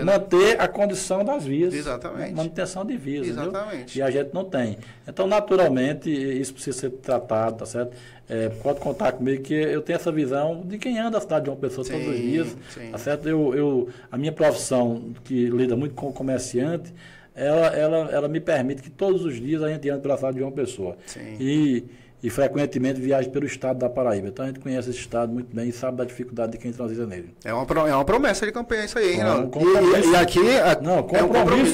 manter a condição das vias. Exatamente. Manutenção de vias. Exatamente. Entendeu? E a gente não tem. Então, naturalmente, isso precisa ser tratado, tá certo? Pode contar comigo que eu tenho essa visão de quem anda a cidade de uma pessoa todos os dias. Tá certo? A minha profissão, que lida muito com o comerciante, ela me permite que todos os dias a gente ande pela cidade de uma pessoa. E frequentemente viaja pelo estado da Paraíba. Então a gente conhece esse estado muito bem e sabe da dificuldade de quem transita nele. É uma promessa de campanha isso aí, hein, Ronaldo? Compromisso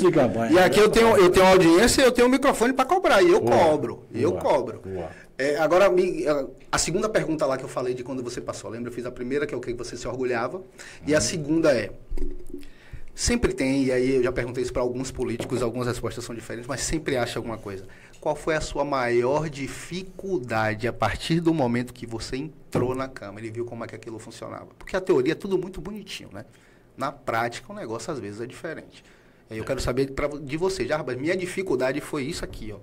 de campanha. E aqui eu tenho audiência e eu tenho um microfone para cobrar. E eu cobro. Agora, a segunda pergunta lá que eu falei de quando você passou, lembra? Eu fiz a primeira, que é o que você se orgulhava. E a segunda é... Sempre tem, e aí eu já perguntei isso para alguns políticos, algumas respostas são diferentes, mas sempre acha alguma coisa. Qual foi a sua maior dificuldade a partir do momento que você entrou na Câmara e viu como é que aquilo funcionava? Porque a teoria é tudo muito bonitinho, né? Na prática, o negócio às vezes é diferente. Aí eu quero saber de você, Jarbas, minha dificuldade foi isso aqui, ó.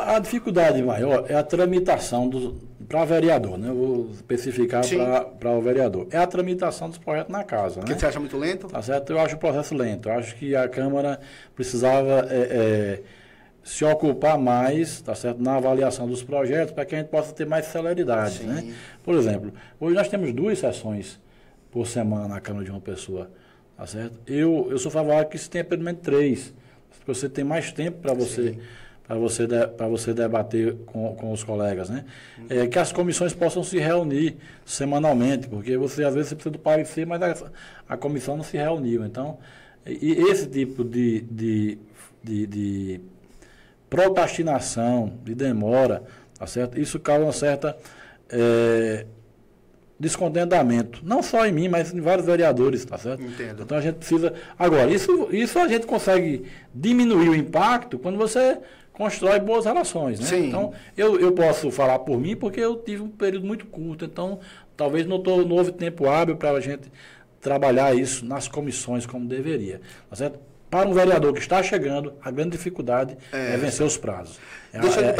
A dificuldade maior é a tramitação para vereador, né? Eu vou especificar para o vereador. É a tramitação dos projetos na casa, né? Que você acha muito lento? Tá certo? Eu acho o processo lento. Eu acho que a Câmara precisava se ocupar mais, tá certo? Na avaliação dos projetos, para que a gente possa ter mais celeridade, né? Por exemplo, hoje nós temos 2 sessões por semana na Câmara de uma pessoa, tá certo? Eu sou favorável que se tenha pelo menos 3, porque você tem mais tempo para você debater com os colegas, né? Que as comissões possam se reunir semanalmente, porque às vezes você precisa do parecer, mas a comissão não se reuniu. Então, esse tipo de procrastinação, de demora, tá certo? Isso causa uma certa descontentamento, não só em mim, mas em vários vereadores, tá certo? Entendo. Então a gente precisa... Agora, isso a gente consegue diminuir o impacto quando você constrói boas relações, né? Sim. Então, eu posso falar por mim porque eu tive um período muito curto, então talvez não houve tempo hábil para a gente trabalhar isso nas comissões como deveria, tá certo? Para um vereador que está chegando, a grande dificuldade é vencer os prazos. É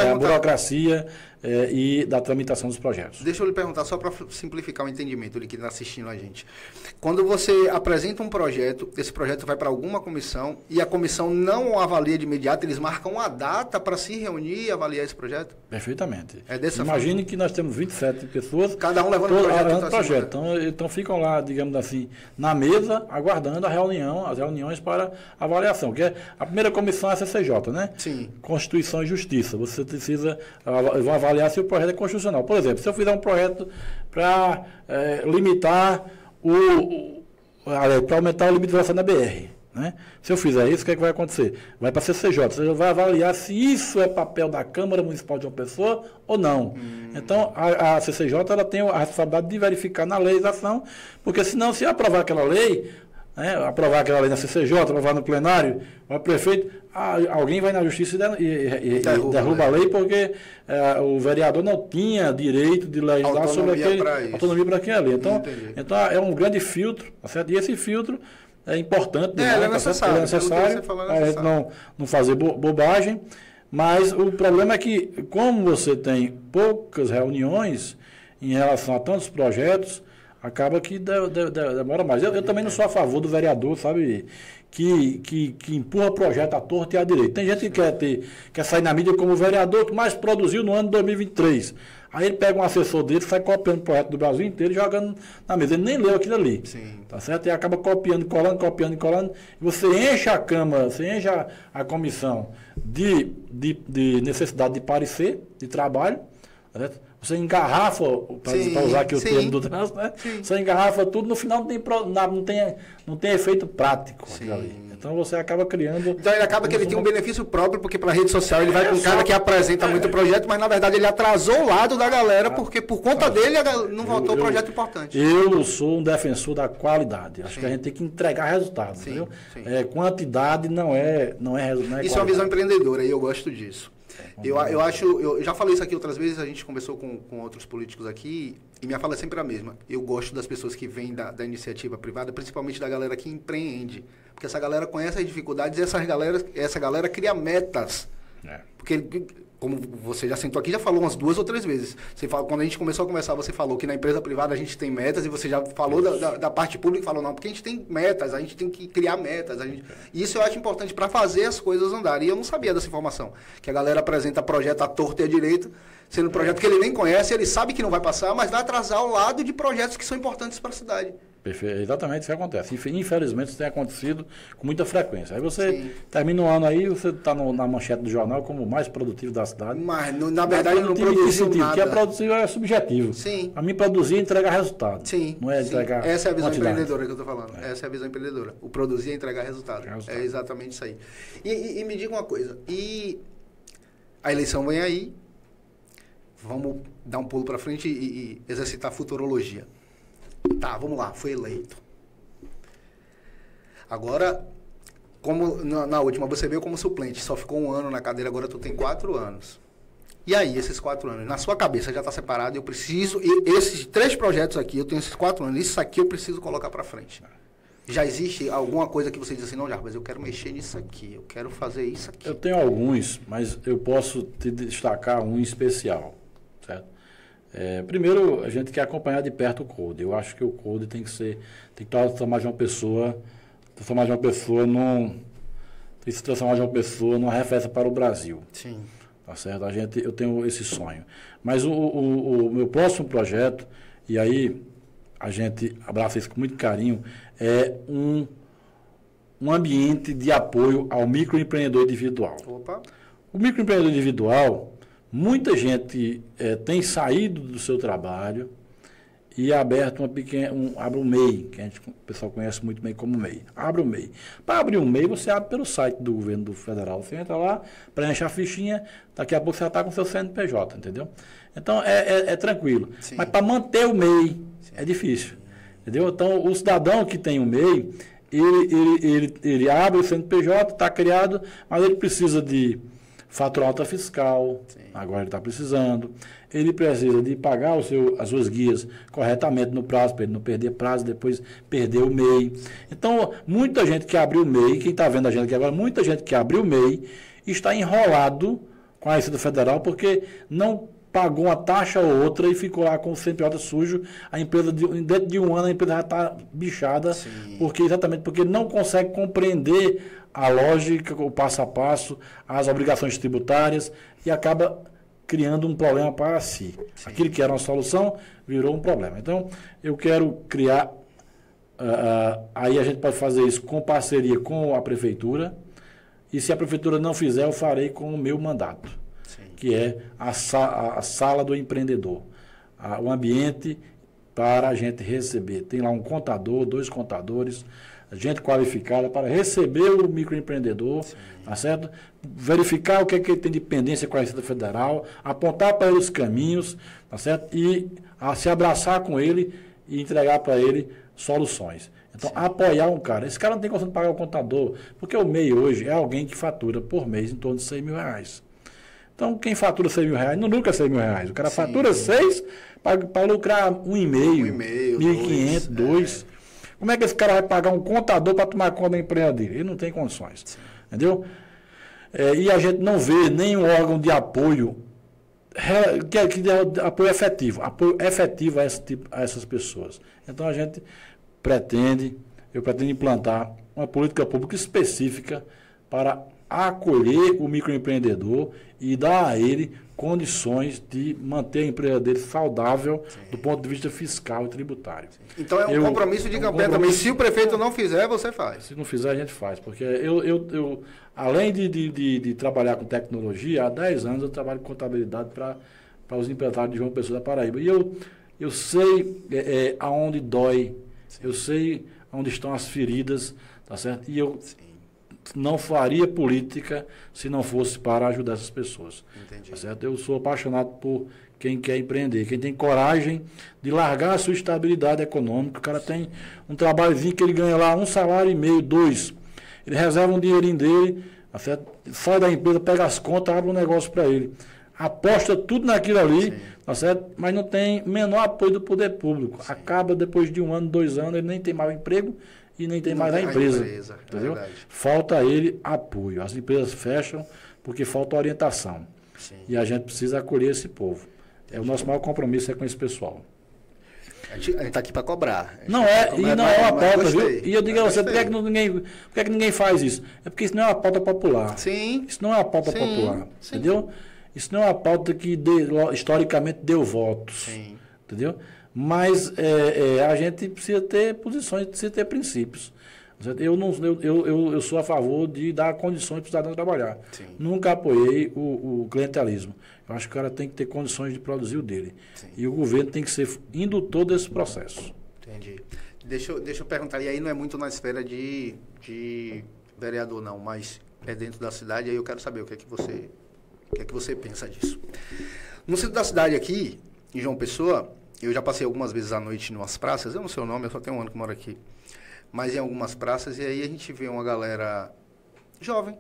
a burocracia e da tramitação dos projetos. Deixa eu lhe perguntar, só para simplificar o entendimento de quem está assistindo a gente. Quando você apresenta um projeto, esse projeto vai para alguma comissão e a comissão não avalia de imediato, eles marcam uma data para se reunir e avaliar esse projeto? Perfeitamente. Imagine que nós temos 27 pessoas, cada um levando um projeto. Então ficam lá, digamos assim, na mesa, aguardando as reuniões para avaliação, que é a primeira comissão é a CCJ, né? Sim. Constituição e Justiça. Você precisa vão avaliar se o projeto é constitucional. Por exemplo, se eu fizer um projeto para limitar para aumentar o limite de velocidade na BR, né? Se eu fizer isso, o que é que vai acontecer? Vai para a CCJ. Você vai avaliar se isso é papel da Câmara Municipal de João Pessoa ou não. Então, a CCJ ela tem a responsabilidade de verificar na legislação, porque senão, se aprovar aquela lei, né, na CCJ, aprovar no plenário, o prefeito, alguém vai na justiça e derruba a lei, porque o vereador não tinha direito de legislar sobre autonomia para aquilo ali. Então, é um grande filtro, tá certo? E esse filtro é importante, é necessário, a gente não fazer bobagem, mas o problema é que, como você tem poucas reuniões em relação a tantos projetos, acaba que demora mais. Eu também não sou a favor do vereador, sabe, que empurra projeto à torta e à direita. Tem gente que quer sair na mídia como o vereador que mais produziu no ano de 2023. Aí ele pega um assessor dele, sai copiando o projeto do Brasil inteiro e jogando na mesa. Ele nem leu aquilo ali. Sim. Tá certo? E acaba copiando, colando. E você enche a Câmara, você enche a comissão de necessidade de parecer, de trabalho. Tá certo? Você engarrafa, para usar aqui o termo do trânsito, né? Você engarrafa tudo, no final não tem efeito prático aquilo ali. Então você acaba criando... Então ele acaba que ele tem um benefício próprio, porque para a rede social ele vai com um cara que apresenta muito projeto, mas na verdade ele atrasou o lado da galera, porque por conta dele não voltou o projeto importante. Eu sou um defensor da qualidade. Acho que a gente tem que entregar resultados, entendeu? Quantidade não é isso é uma visão empreendedora e eu gosto disso. Eu já falei isso aqui outras vezes, a gente conversou com outros políticos aqui, e minha fala é sempre a mesma. Eu gosto das pessoas que vêm da iniciativa privada, principalmente da galera que empreende. Porque essa galera conhece as dificuldades e essa galera cria metas. Porque, como você já sentou aqui, já falou umas 2 ou 3 vezes. Quando a gente começou a conversar, você falou que na empresa privada a gente tem metas, e você já falou da parte pública e falou, não, porque a gente tem metas, a gente tem que criar metas. E isso eu acho importante para fazer as coisas andarem. E eu não sabia dessa informação. Que a galera apresenta projeto à torta e à direita, sendo um projeto que ele nem conhece, ele sabe que não vai passar, mas vai atrasar ao lado de projetos que são importantes para a cidade. Perfeito, exatamente isso que acontece. Infelizmente isso tem acontecido com muita frequência. Aí você termina o ano aí, você está na manchete do jornal como o mais produtivo da cidade. Mas na verdade não produziu nada. Porque produtivo é subjetivo. Sim. A mim produzir é entregar resultado. Sim. Não é entregar Essa é a visão quantidade. empreendedora que eu estou falando. Essa é a visão empreendedora. O produzir é entregar resultado. É exatamente isso aí. E me diga uma coisa. E a eleição vem aí. Vamos dar um pulo para frente e exercitar a futurologia. Tá, vamos lá, foi eleito. Agora, como na última você veio como suplente, só ficou 1 ano na cadeira, agora tu tem 4 anos. E aí, esses 4 anos, na sua cabeça já está separado, eu preciso, esses 3 projetos aqui, eu tenho esses 4 anos, isso aqui eu preciso colocar para frente. Já existe alguma coisa que você diz assim, não, Jarbas, eu quero mexer nisso aqui, eu quero fazer isso aqui? Eu tenho alguns, mas eu posso te destacar um especial, certo? Primeiro, a gente quer acompanhar de perto o Code. Eu acho que o Code tem que transformar de uma pessoa, numa referência para o Brasil. Sim. Tá certo? Eu tenho esse sonho. Mas o meu próximo projeto, e aí a gente abraça isso com muito carinho, é um ambiente de apoio ao microempreendedor individual. Opa. O microempreendedor individual, muita gente tem saído do seu trabalho e aberto abre um MEI, que o pessoal conhece muito bem como MEI. Abre o MEI. Para abrir um MEI, você abre pelo site do governo federal. Você entra lá, preenche a fichinha, daqui a pouco você já está com o seu CNPJ, entendeu? Então, é tranquilo. Sim. Mas para manter o MEI, é difícil. Entendeu? Então, o cidadão que tem o MEI, ele abre o CNPJ, está criado, mas ele precisa de fatura nota fiscal, sim, agora ele está precisando. Ele precisa de pagar as suas guias corretamente no prazo, para ele não perder prazo, depois perder o MEI. Então, muita gente que abriu o MEI, quem está vendo a gente aqui agora, muita gente que abriu o MEI está enrolado com a Receita Federal porque não pagou uma taxa ou outra e ficou lá com o CNPJ sujo. A empresa, dentro de 1 ano, a empresa já está bichada, exatamente porque não consegue compreender a lógica, o passo a passo, as obrigações tributárias e acaba criando um problema para si. Sim. Aquilo que era uma solução virou um problema. Então, eu quero criar Aí a gente pode fazer isso com parceria com a prefeitura, e se a prefeitura não fizer, eu farei com o meu mandato, sim, que é a sala do empreendedor, o ambiente para a gente receber. Tem lá um contador, 2 contadores, gente qualificada para receber o microempreendedor, tá certo? Verificar o que é que ele tem de pendência com a Receita Federal, apontar para ele os caminhos, tá certo? E se abraçar com ele e entregar para ele soluções. Então, sim, apoiar um cara. Esse cara não tem condição de pagar o contador, porque o MEI hoje é alguém que fatura por mês em torno de R$100.000. Então, quem fatura R$100.000 não lucra R$100.000. O cara, sim, fatura 6 para lucrar 1,5, 1.500, 2. Como é que esse cara vai pagar um contador para tomar conta da empresa dele? Ele não tem condições. Sim. Entendeu? E a gente não vê nenhum órgão de apoio, que dê apoio efetivo a essas pessoas. Então, eu pretendo implantar uma política pública específica para acolher o microempreendedor e dar a ele condições de manter a empresa dele saudável, sim, do ponto de vista fiscal e tributário. Sim. Então é um compromisso de campanha também. Se o prefeito não fizer, você faz. Se não fizer, a gente faz. Porque eu além de trabalhar com tecnologia, há 10 anos eu trabalho com contabilidade para os empresários de João Pessoa da Paraíba. E eu sei aonde dói, sim, eu sei onde estão as feridas, tá certo? E eu, sim, não faria política se não fosse para ajudar essas pessoas. Entendi. Tá certo? Eu sou apaixonado por quem quer empreender, quem tem coragem de largar a sua estabilidade econômica. O cara tem um trabalhozinho que ele ganha lá 1,5 salário, 2. Ele reserva um dinheirinho dele, tá certo? Sai da empresa, pega as contas, abre um negócio para ele. Aposta tudo naquilo ali, tá certo? Mas não tem menor apoio do poder público. Sim. Acaba depois de 1 ano, 2 anos, ele nem tem mais emprego e nem tem mais a empresa. Entendeu? Falta a ele apoio. As empresas fecham porque falta orientação. Sim. E a gente precisa acolher esse povo. O nosso maior compromisso é com esse pessoal. A gente está aqui para cobrar. Não é uma pauta, viu? E eu digo a você, por que ninguém faz isso? É porque isso não é uma pauta popular. Sim. Isso não é uma pauta popular. Sim. Entendeu? Isso não é uma pauta que historicamente deu votos. Sim. Entendeu? Mas a gente precisa ter posições, precisa ter princípios. Eu sou a favor de dar condições para o cidadão trabalhar. Sim. Nunca apoiei o clientelismo. Eu acho que o cara tem que ter condições de produzir o dele. Sim. E o governo tem que ser indutor desse processo. Entendi. Deixa eu perguntar, e aí não é muito na esfera de vereador não, mas é dentro da cidade, aí eu quero saber o que é que você pensa disso. No centro da cidade aqui, em João Pessoa, eu já passei algumas vezes à noite em umas praças, eu não sei o nome, eu só tenho um ano que moro aqui, mas em algumas praças, e aí a gente vê uma galera jovem,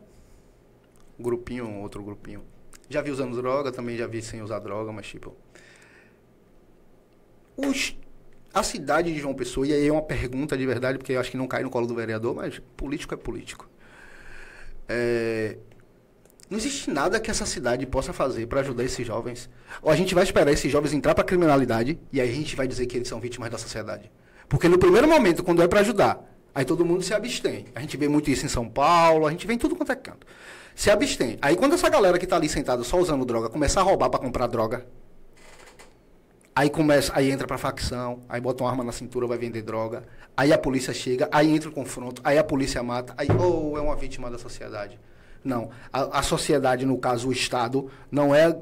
um grupinho, outro grupinho. Já vi usando droga, também já vi sem usar droga, mas tipo... A cidade de João Pessoa, e aí é uma pergunta de verdade, porque eu acho que não cai no colo do vereador, mas político é político. Não existe nada que essa cidade possa fazer para ajudar esses jovens. Ou a gente vai esperar esses jovens entrar para a criminalidade e aí a gente vai dizer que eles são vítimas da sociedade. Porque no primeiro momento, quando é para ajudar, aí todo mundo se abstém. A gente vê muito isso em São Paulo, a gente vê em tudo quanto é canto. Se abstém. Aí quando essa galera que está ali sentada só usando droga começa a roubar para comprar droga, aí entra para facção, aí bota uma arma na cintura, vai vender droga, aí a polícia chega, aí entra o confronto, aí a polícia mata, aí é uma vítima da sociedade. Não, a sociedade, no caso o Estado, não é...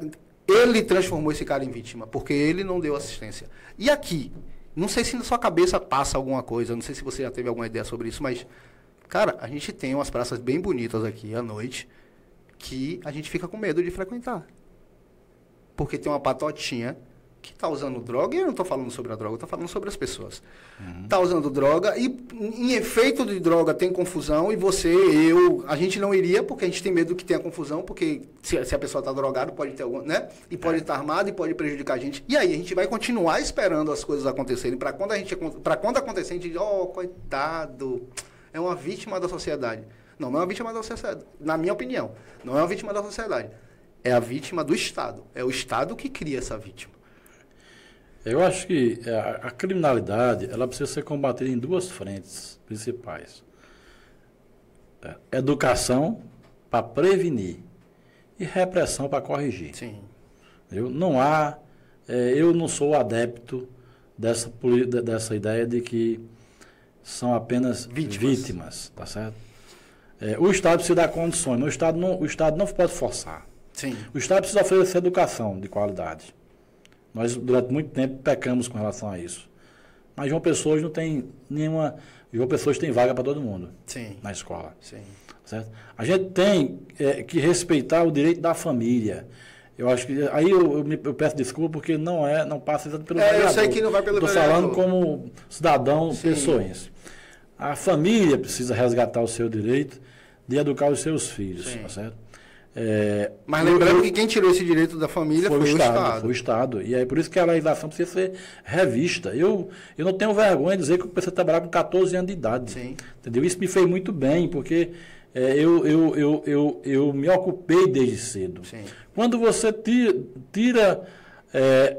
Ele transformou esse cara em vítima, porque ele não deu assistência. E aqui, não sei se na sua cabeça passa alguma coisa, não sei se você já teve alguma ideia sobre isso, mas, cara, a gente tem umas praças bem bonitas aqui à noite, que a gente fica com medo de frequentar. Porque tem uma patotinha que está usando droga, e eu não estou falando sobre a droga, eu estou falando sobre as pessoas. Está usando droga, e em efeito de droga tem confusão, e a gente não iria, porque a gente tem medo que tenha confusão, porque se a pessoa está drogada, pode ter algum, né? E pode estar armada e pode prejudicar a gente. E aí, a gente vai continuar esperando as coisas acontecerem, para quando acontecer, a gente diz, coitado, é uma vítima da sociedade. Não é uma vítima da sociedade, na minha opinião, não é uma vítima da sociedade, é a vítima do Estado, é o Estado que cria essa vítima. Eu acho que a criminalidade ela precisa ser combatida em 2 frentes principais. Educação para prevenir e repressão para corrigir. Sim. Eu não sou adepto dessa ideia de que são apenas vítimas, tá certo? O Estado precisa dar condições, mas o Estado não pode forçar. Sim. O Estado precisa oferecer educação de qualidade. Nós, durante muito tempo, pecamos com relação a isso. Mas João Pessoa não tem nenhuma... João Pessoa tem vaga para todo mundo. Sim. Na escola. Sim. Certo? A gente tem que respeitar o direito da família. Eu acho que... Aí eu peço desculpa porque não passa exatamente pelo vereador. Eu sei que não vai pelo vereador. Estou falando como cidadão pessoense. A família precisa resgatar o seu direito de educar os seus filhos. Tá certo? Mas lembrando que quem tirou esse direito da família foi o Estado. Foi o Estado. E é por isso que a legislação precisa ser revista. Eu não tenho vergonha de dizer que eu comecei a trabalhar com 14 anos de idade. Sim. Entendeu? Isso me fez muito bem, porque eu me ocupei desde cedo. Sim. Quando você tira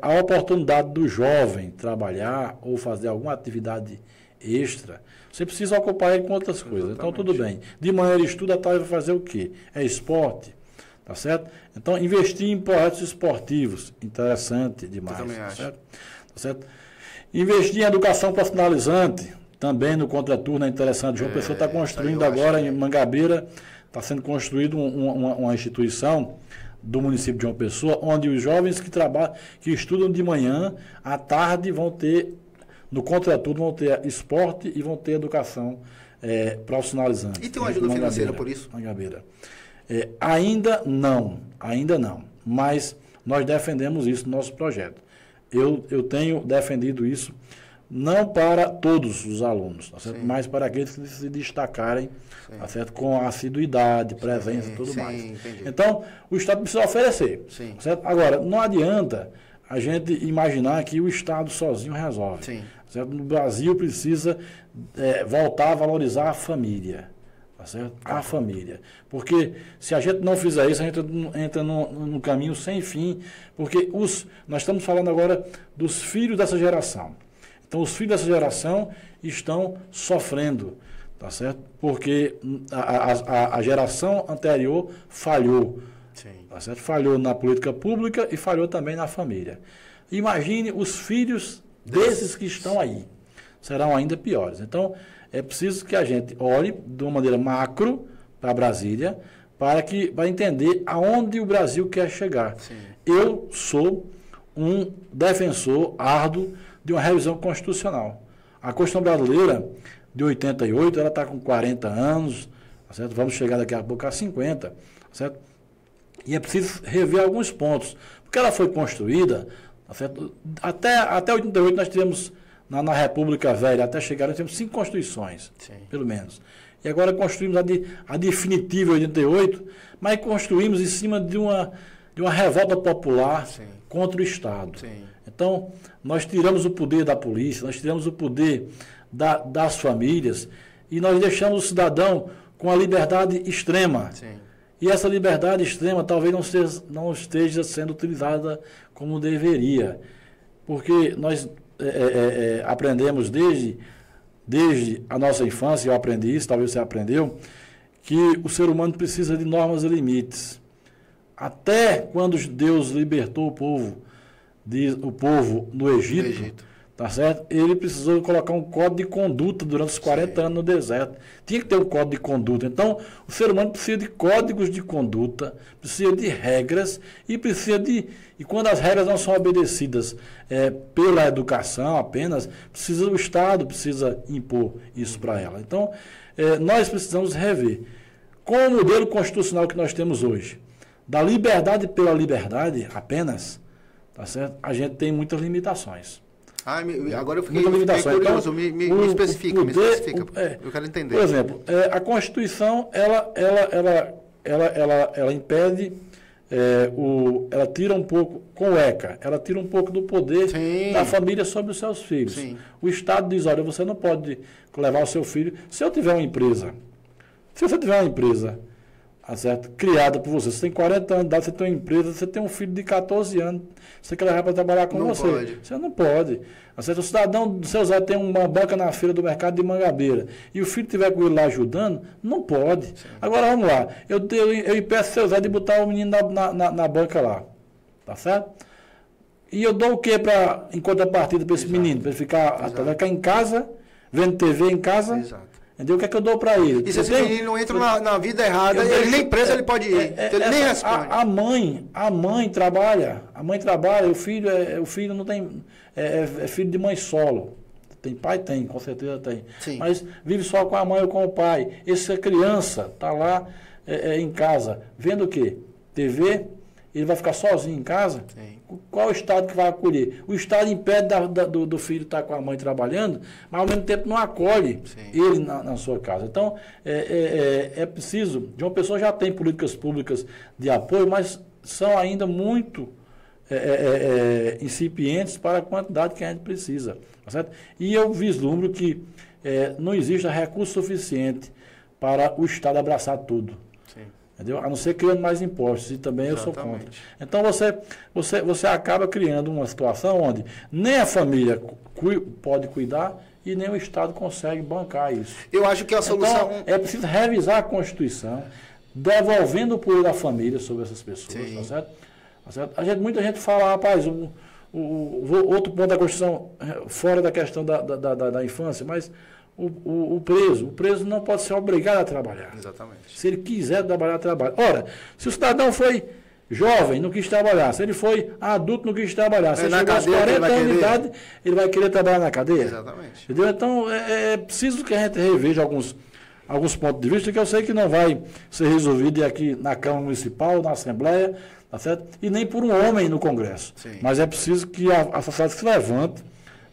a oportunidade do jovem trabalhar ou fazer alguma atividade extra, você precisa ocupar ele com outras coisas. Então, tudo bem. De manhã ele estuda, à tarde vai fazer o quê? É esporte, tá certo? Então, investir em projetos esportivos, interessante demais. Eu também acho. Certo? Tá certo? Investir em educação profissionalizante, também no contraturno é interessante. João Pessoa está construindo agora em Mangabeira, está sendo construído uma instituição do município de João Pessoa, onde os jovens que estudam de manhã, à tarde vão ter... No contraturno vão ter esporte e vão ter educação profissionalizante. E tem uma ajuda financeira por isso? Mangabeira. Ainda não, mas nós defendemos isso no nosso projeto. Eu tenho defendido isso não para todos os alunos, tá certo? Mas para aqueles que se destacarem, tá certo? Com assiduidade, presença e tudo mais. Entendi. Então, o Estado precisa oferecer. Tá certo? Agora, não adianta a gente imaginar que o Estado sozinho resolve. Certo? No Brasil precisa voltar a valorizar a família. Tá certo? A família. Porque se a gente não fizer isso, a gente entra num caminho sem fim. Porque nós estamos falando agora dos filhos dessa geração. Então, os filhos dessa geração estão sofrendo. Tá certo? Porque a geração anterior falhou. Tá certo? Falhou na política pública e falhou também na família. Imagine os filhos desses que estão aí. Serão ainda piores. Então, é preciso que a gente olhe de uma maneira macro para Brasília, para entender aonde o Brasil quer chegar. Eu sou um defensor árduo de uma revisão constitucional. A Constituição brasileira, de 88, ela está com 40 anos, tá certo? Vamos chegar daqui a pouco a 50, tá certo? E é preciso rever alguns pontos, porque ela foi construída, tá certo? Até 88 nós tivemos, na República Velha, até chegar, nós tivemos 5 constituições, pelo menos. E agora construímos a definitiva 88, mas construímos em cima de uma revolta popular contra o Estado. Então, nós tiramos o poder da polícia, nós tiramos o poder das famílias e nós deixamos o cidadão com a liberdade extrema. E essa liberdade extrema talvez não esteja sendo utilizada como deveria. Porque nós aprendemos desde a nossa infância, eu aprendi isso, talvez você aprendeu, que o ser humano precisa de normas e limites. Até quando Deus libertou o povo no Egito, tá certo? Ele precisou colocar um código de conduta durante os 40 anos no deserto. Tinha que ter um código de conduta. Então, o ser humano precisa de códigos de conduta, precisa de regras e e quando as regras não são obedecidas pela educação apenas, o Estado precisa impor isso para ela. Então, nós precisamos rever. Com o modelo constitucional que nós temos hoje, da liberdade pela liberdade apenas, tá certo? A gente tem muitas limitações. Agora eu fiquei curioso, então, me especifica. Eu quero entender. Por exemplo, a Constituição, ela impede, ela tira um pouco, com o ECA, ela tira um pouco do poder da família sobre os seus filhos. O Estado diz, olha, você não pode levar o seu filho, se você tiver uma empresa, tá certo? Criada por você tem 40 anos de idade, você tem uma empresa, você tem um filho de 14 anos, você quer levar para trabalhar com você. Pode. Você não pode. Tá certo? O cidadão do seu Zé tem uma banca na feira do mercado de Mangabeira e o filho estiver com ele lá ajudando, não pode. Agora vamos lá, eu impeço o seu Zé de botar o menino na banca lá, tá certo? E eu dou o que em contrapartida para esse menino? Para ele ficar em casa, vendo TV em casa. Exato. Entendeu? O que é que eu dou para ele? E se esse menino entra na vida errada, ele nem preso ele pode ir. Ele nem responde. A mãe trabalha, o filho não tem, é filho de mãe solo. Tem pai? Tem, com certeza tem. Sim. Mas vive só com a mãe ou com o pai. Essa criança está lá em casa, vendo o quê? TV, ele vai ficar sozinho em casa? Sim. Qual é o Estado que vai acolher? O Estado impede do filho estar com a mãe trabalhando, mas ao mesmo tempo não acolhe ele na sua casa. Então, é preciso, João Pessoa já tem políticas públicas de apoio, mas são ainda muito incipientes para a quantidade que a gente precisa. Tá certo? E eu vislumbro que não existe recurso suficiente para o Estado abraçar tudo. Entendeu? A não ser criando mais impostos, e também eu sou contra. Então você acaba criando uma situação onde nem a família pode cuidar e nem o Estado consegue bancar isso. Eu acho que a solução... Então, é preciso revisar a Constituição, devolvendo o poder da família sobre essas pessoas. Tá certo? Tá certo? Muita gente fala, rapaz, outro ponto da Constituição, fora da questão da infância, mas... O preso não pode ser obrigado a trabalhar. Exatamente. Se ele quiser trabalhar, trabalha. Ora, se o cidadão foi jovem, não quis trabalhar. Se ele foi adulto, não quis trabalhar. Se ele chegou aos 40 anos de idade, ele vai querer trabalhar na cadeia. Exatamente. Entendeu? Então, é preciso que a gente reveja alguns pontos de vista que eu sei que não vai ser resolvido aqui na Câmara Municipal, na Assembleia, tá certo? E nem por um homem no Congresso. Sim. Mas é preciso que a sociedade se levante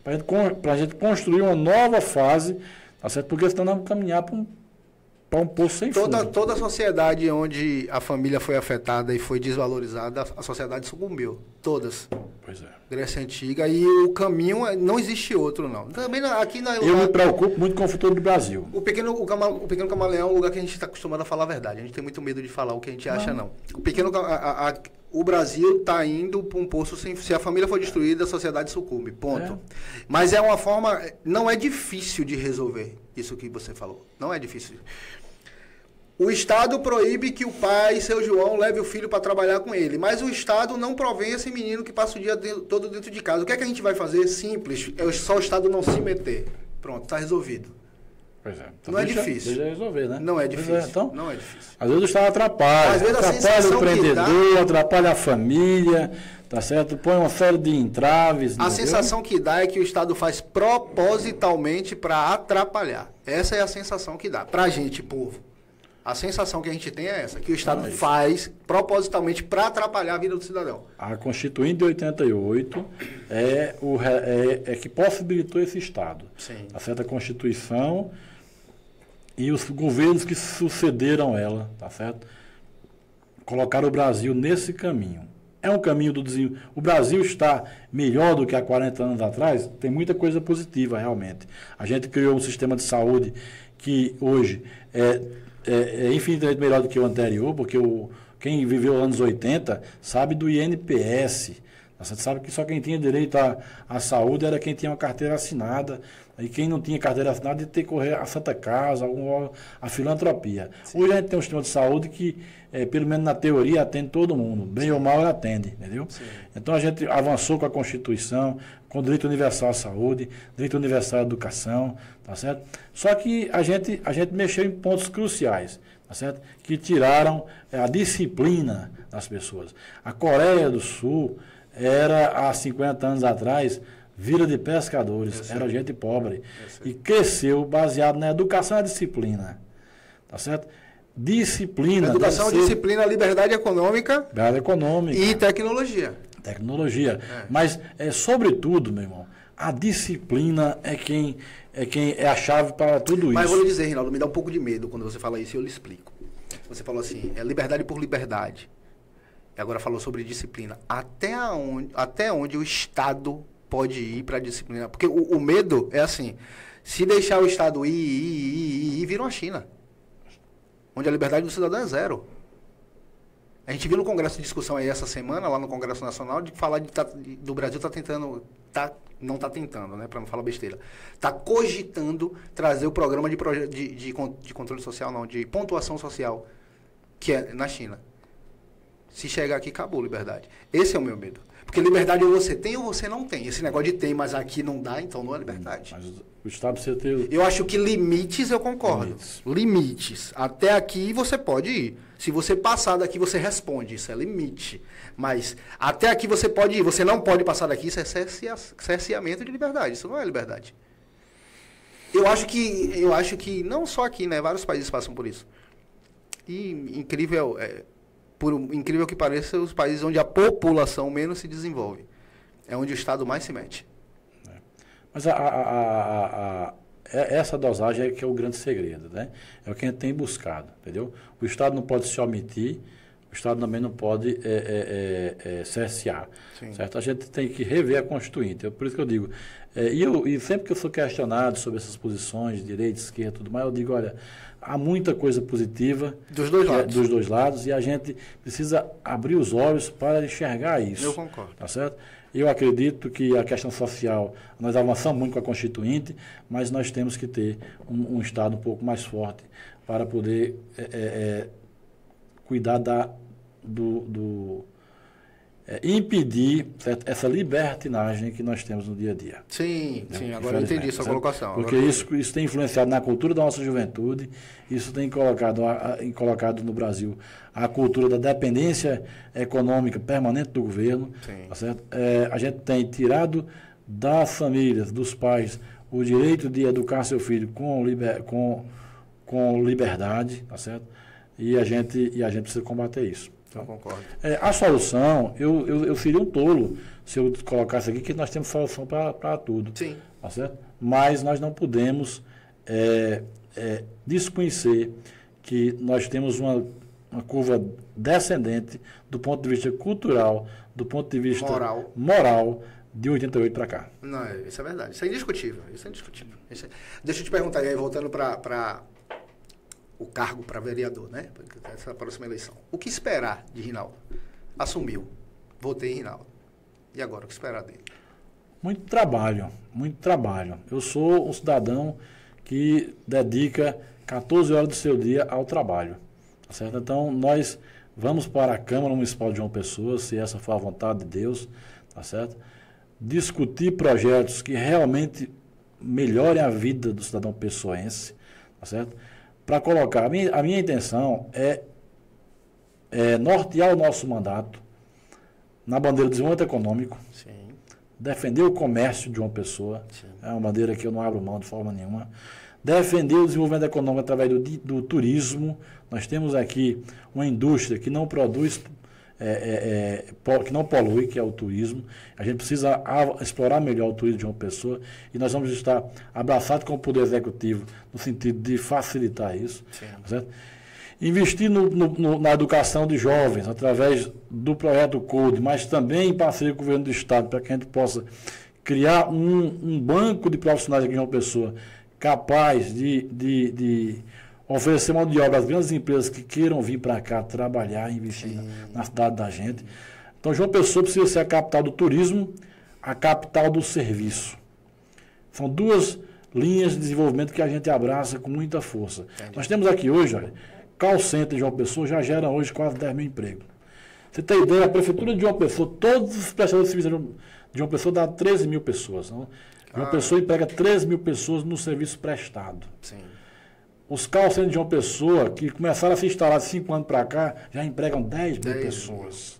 para a gente construir uma nova fase, tá certo? Porque senão nós vamos caminhar para um poço sem fundo. Toda a sociedade onde a família foi afetada e foi desvalorizada, a sociedade sucumbiu. Todas. Pois é. Grécia Antiga. E o caminho, não existe outro, não. Também aqui eu me preocupo muito com o futuro do Brasil. O Pequeno Camaleão é um lugar que a gente está acostumado a falar a verdade. A gente tem muito medo de falar o que a gente acha, não. O Brasil está indo para um poço sem... Se a família for destruída, a sociedade sucumbe. Ponto. Mas é uma forma... Não é difícil de resolver isso que você falou. Não é difícil. O Estado proíbe que o pai, seu João, leve o filho para trabalhar com ele. Mas o Estado não provém esse menino que passa o dia todo dentro de casa. O que é que a gente vai fazer? Simples. É só o Estado não se meter. Pronto, está resolvido. Pois é. Então não é difícil. Deixa resolver, né? Não é difícil. Então, não é difícil. Às vezes o Estado atrapalha. Às vezes atrapalha o empreendedor, atrapalha a família, tá certo? Põe uma série de entraves. A sensação que dá é que o Estado faz propositalmente para atrapalhar. Essa é a sensação que dá. Pra gente, povo. A sensação que a gente tem é essa, que o Estado faz propositalmente para atrapalhar a vida do cidadão. A Constituinte de 88 é que possibilitou esse Estado. Sim. A certa Constituição e os governos que sucederam ela, tá certo? Colocaram o Brasil nesse caminho. É um caminho do desenvolvimento. O Brasil está melhor do que há 40 anos atrás? Tem muita coisa positiva, realmente. A gente criou um sistema de saúde que hoje é infinitamente melhor do que o anterior, porque quem viveu anos 80 sabe do INPS. Você sabe que só quem tinha direito à saúde era quem tinha uma carteira assinada, e quem não tinha carteira assinada ia ter que correr a Santa Casa, a filantropia. Sim. Hoje a gente tem um sistema de saúde que, pelo menos na teoria, atende todo mundo. Bem ou mal, ele atende, entendeu? Sim. Então a gente avançou com a Constituição, com o direito universal à saúde, direito universal à educação, tá certo? Só que a gente mexeu em pontos cruciais, tá certo? Que tiraram a disciplina das pessoas. A Coreia do Sul era, há 50 anos atrás, vila de pescadores, era gente pobre. E cresceu baseado na educação e na disciplina. Tá certo? Disciplina. Educação, disciplina, liberdade econômica. Liberdade econômica. E tecnologia. Tecnologia. Mas, sobretudo, meu irmão, a disciplina é quem é a chave para tudo isso. Mas eu vou lhe dizer, Reinaldo, me dá um pouco de medo quando você fala isso e eu lhe explico. Você falou assim, liberdade por liberdade. E agora falou sobre disciplina. Até onde o Estado pode ir para a disciplina? Porque o medo é assim, se deixar o Estado ir, vira uma China. Onde a liberdade do cidadão é zero. A gente viu no Congresso de discussão aí essa semana, lá no Congresso Nacional, de falar do Brasil não está tentando, né, para não falar besteira, está cogitando trazer o programa de controle social, não, de pontuação social, que é na China. Se chegar aqui, acabou a liberdade. Esse é o meu medo. Porque liberdade ou você tem ou você não tem. Esse negócio de tem, mas aqui não dá, então não é liberdade. Mas o Estado precisa ter... Eu acho que limites eu concordo. Limites. Até aqui você pode ir. Se você passar daqui, você responde. Isso é limite. Mas até aqui você pode ir. Você não pode passar daqui. Isso é cerceamento de liberdade. Isso não é liberdade. Eu acho que não só aqui, né? Vários países passam por isso. E incrível, por incrível que pareça, os países onde a população menos se desenvolve. É onde o Estado mais se mete. Mas essa dosagem é que é o grande segredo, né? É o que a gente tem buscado, entendeu? O Estado não pode se omitir, o Estado também não pode cercear, certo? A gente tem que rever a Constituinte, por isso que eu digo, e sempre que eu sou questionado sobre essas posições, de direita, esquerda, tudo mais, eu digo, olha, há muita coisa positiva dos dois lados e a gente precisa abrir os olhos para enxergar isso. Eu concordo. Tá certo? Eu acredito que a questão social, nós avançamos muito com a Constituinte, mas nós temos que ter um Estado um pouco mais forte para poder cuidar impedir, certo, essa libertinagem que nós temos no dia a dia. Sim, agora eu entendi sua colocação. Porque isso tem influenciado na cultura da nossa juventude, isso tem colocado no Brasil a cultura da dependência econômica permanente do governo. Tá certo? A gente tem tirado das famílias, dos pais, o direito de educar seu filho com liberdade, tá certo? E a gente precisa combater isso. Eu concordo. A solução, eu seria um tolo se eu colocasse aqui que nós temos solução para tudo. Sim. Tá certo? Mas nós não podemos desconhecer que nós temos uma curva descendente do ponto de vista cultural, do ponto de vista moral de 88 para cá. Não, isso é verdade. Isso é indiscutível. Deixa eu te perguntar aí, voltando para o cargo para vereador, né? Essa próxima eleição. O que esperar de Rinaldo? Assumiu. Votei em Rinaldo. E agora, o que esperar dele? Muito trabalho, muito trabalho. Eu sou um cidadão que dedica 14 horas do seu dia ao trabalho. Tá certo? Então, nós vamos para a Câmara Municipal de João Pessoa, se essa for a vontade de Deus, tá certo? Discutir projetos que realmente melhorem a vida do cidadão pessoense, tá certo? Para colocar, a minha intenção é nortear o nosso mandato na bandeira do desenvolvimento econômico, defender o comércio de uma pessoa, é uma bandeira que eu não abro mão de forma nenhuma, defender o desenvolvimento econômico através do turismo. Nós temos aqui uma indústria que não produz, que não polui, que é o turismo. A gente precisa explorar melhor o turismo de uma pessoa e nós vamos estar abraçados com o Poder Executivo no sentido de facilitar isso. Certo? Investir na educação de jovens através do projeto CODE, mas também em parceria com o governo do Estado, para que a gente possa criar um banco de profissionais aqui em João Pessoa capaz de oferecer mão de obra às grandes empresas que queiram vir para cá trabalhar e investir na cidade da gente. Então, João Pessoa precisa ser a capital do turismo, a capital do serviço. São duas linhas de desenvolvimento que a gente abraça com muita força. Entendi. Nós temos aqui hoje, olha, call center de João Pessoa já gera hoje quase 10 mil empregos. Você tem ideia, a Prefeitura de João Pessoa, todos os prestadores de serviço de João Pessoa dá 13 mil pessoas. Não? João Pessoa emprega 13 mil pessoas no serviço prestado. Sim. Os call centers de João Pessoa, que começaram a se instalar de 5 anos para cá, já empregam 10 mil pessoas.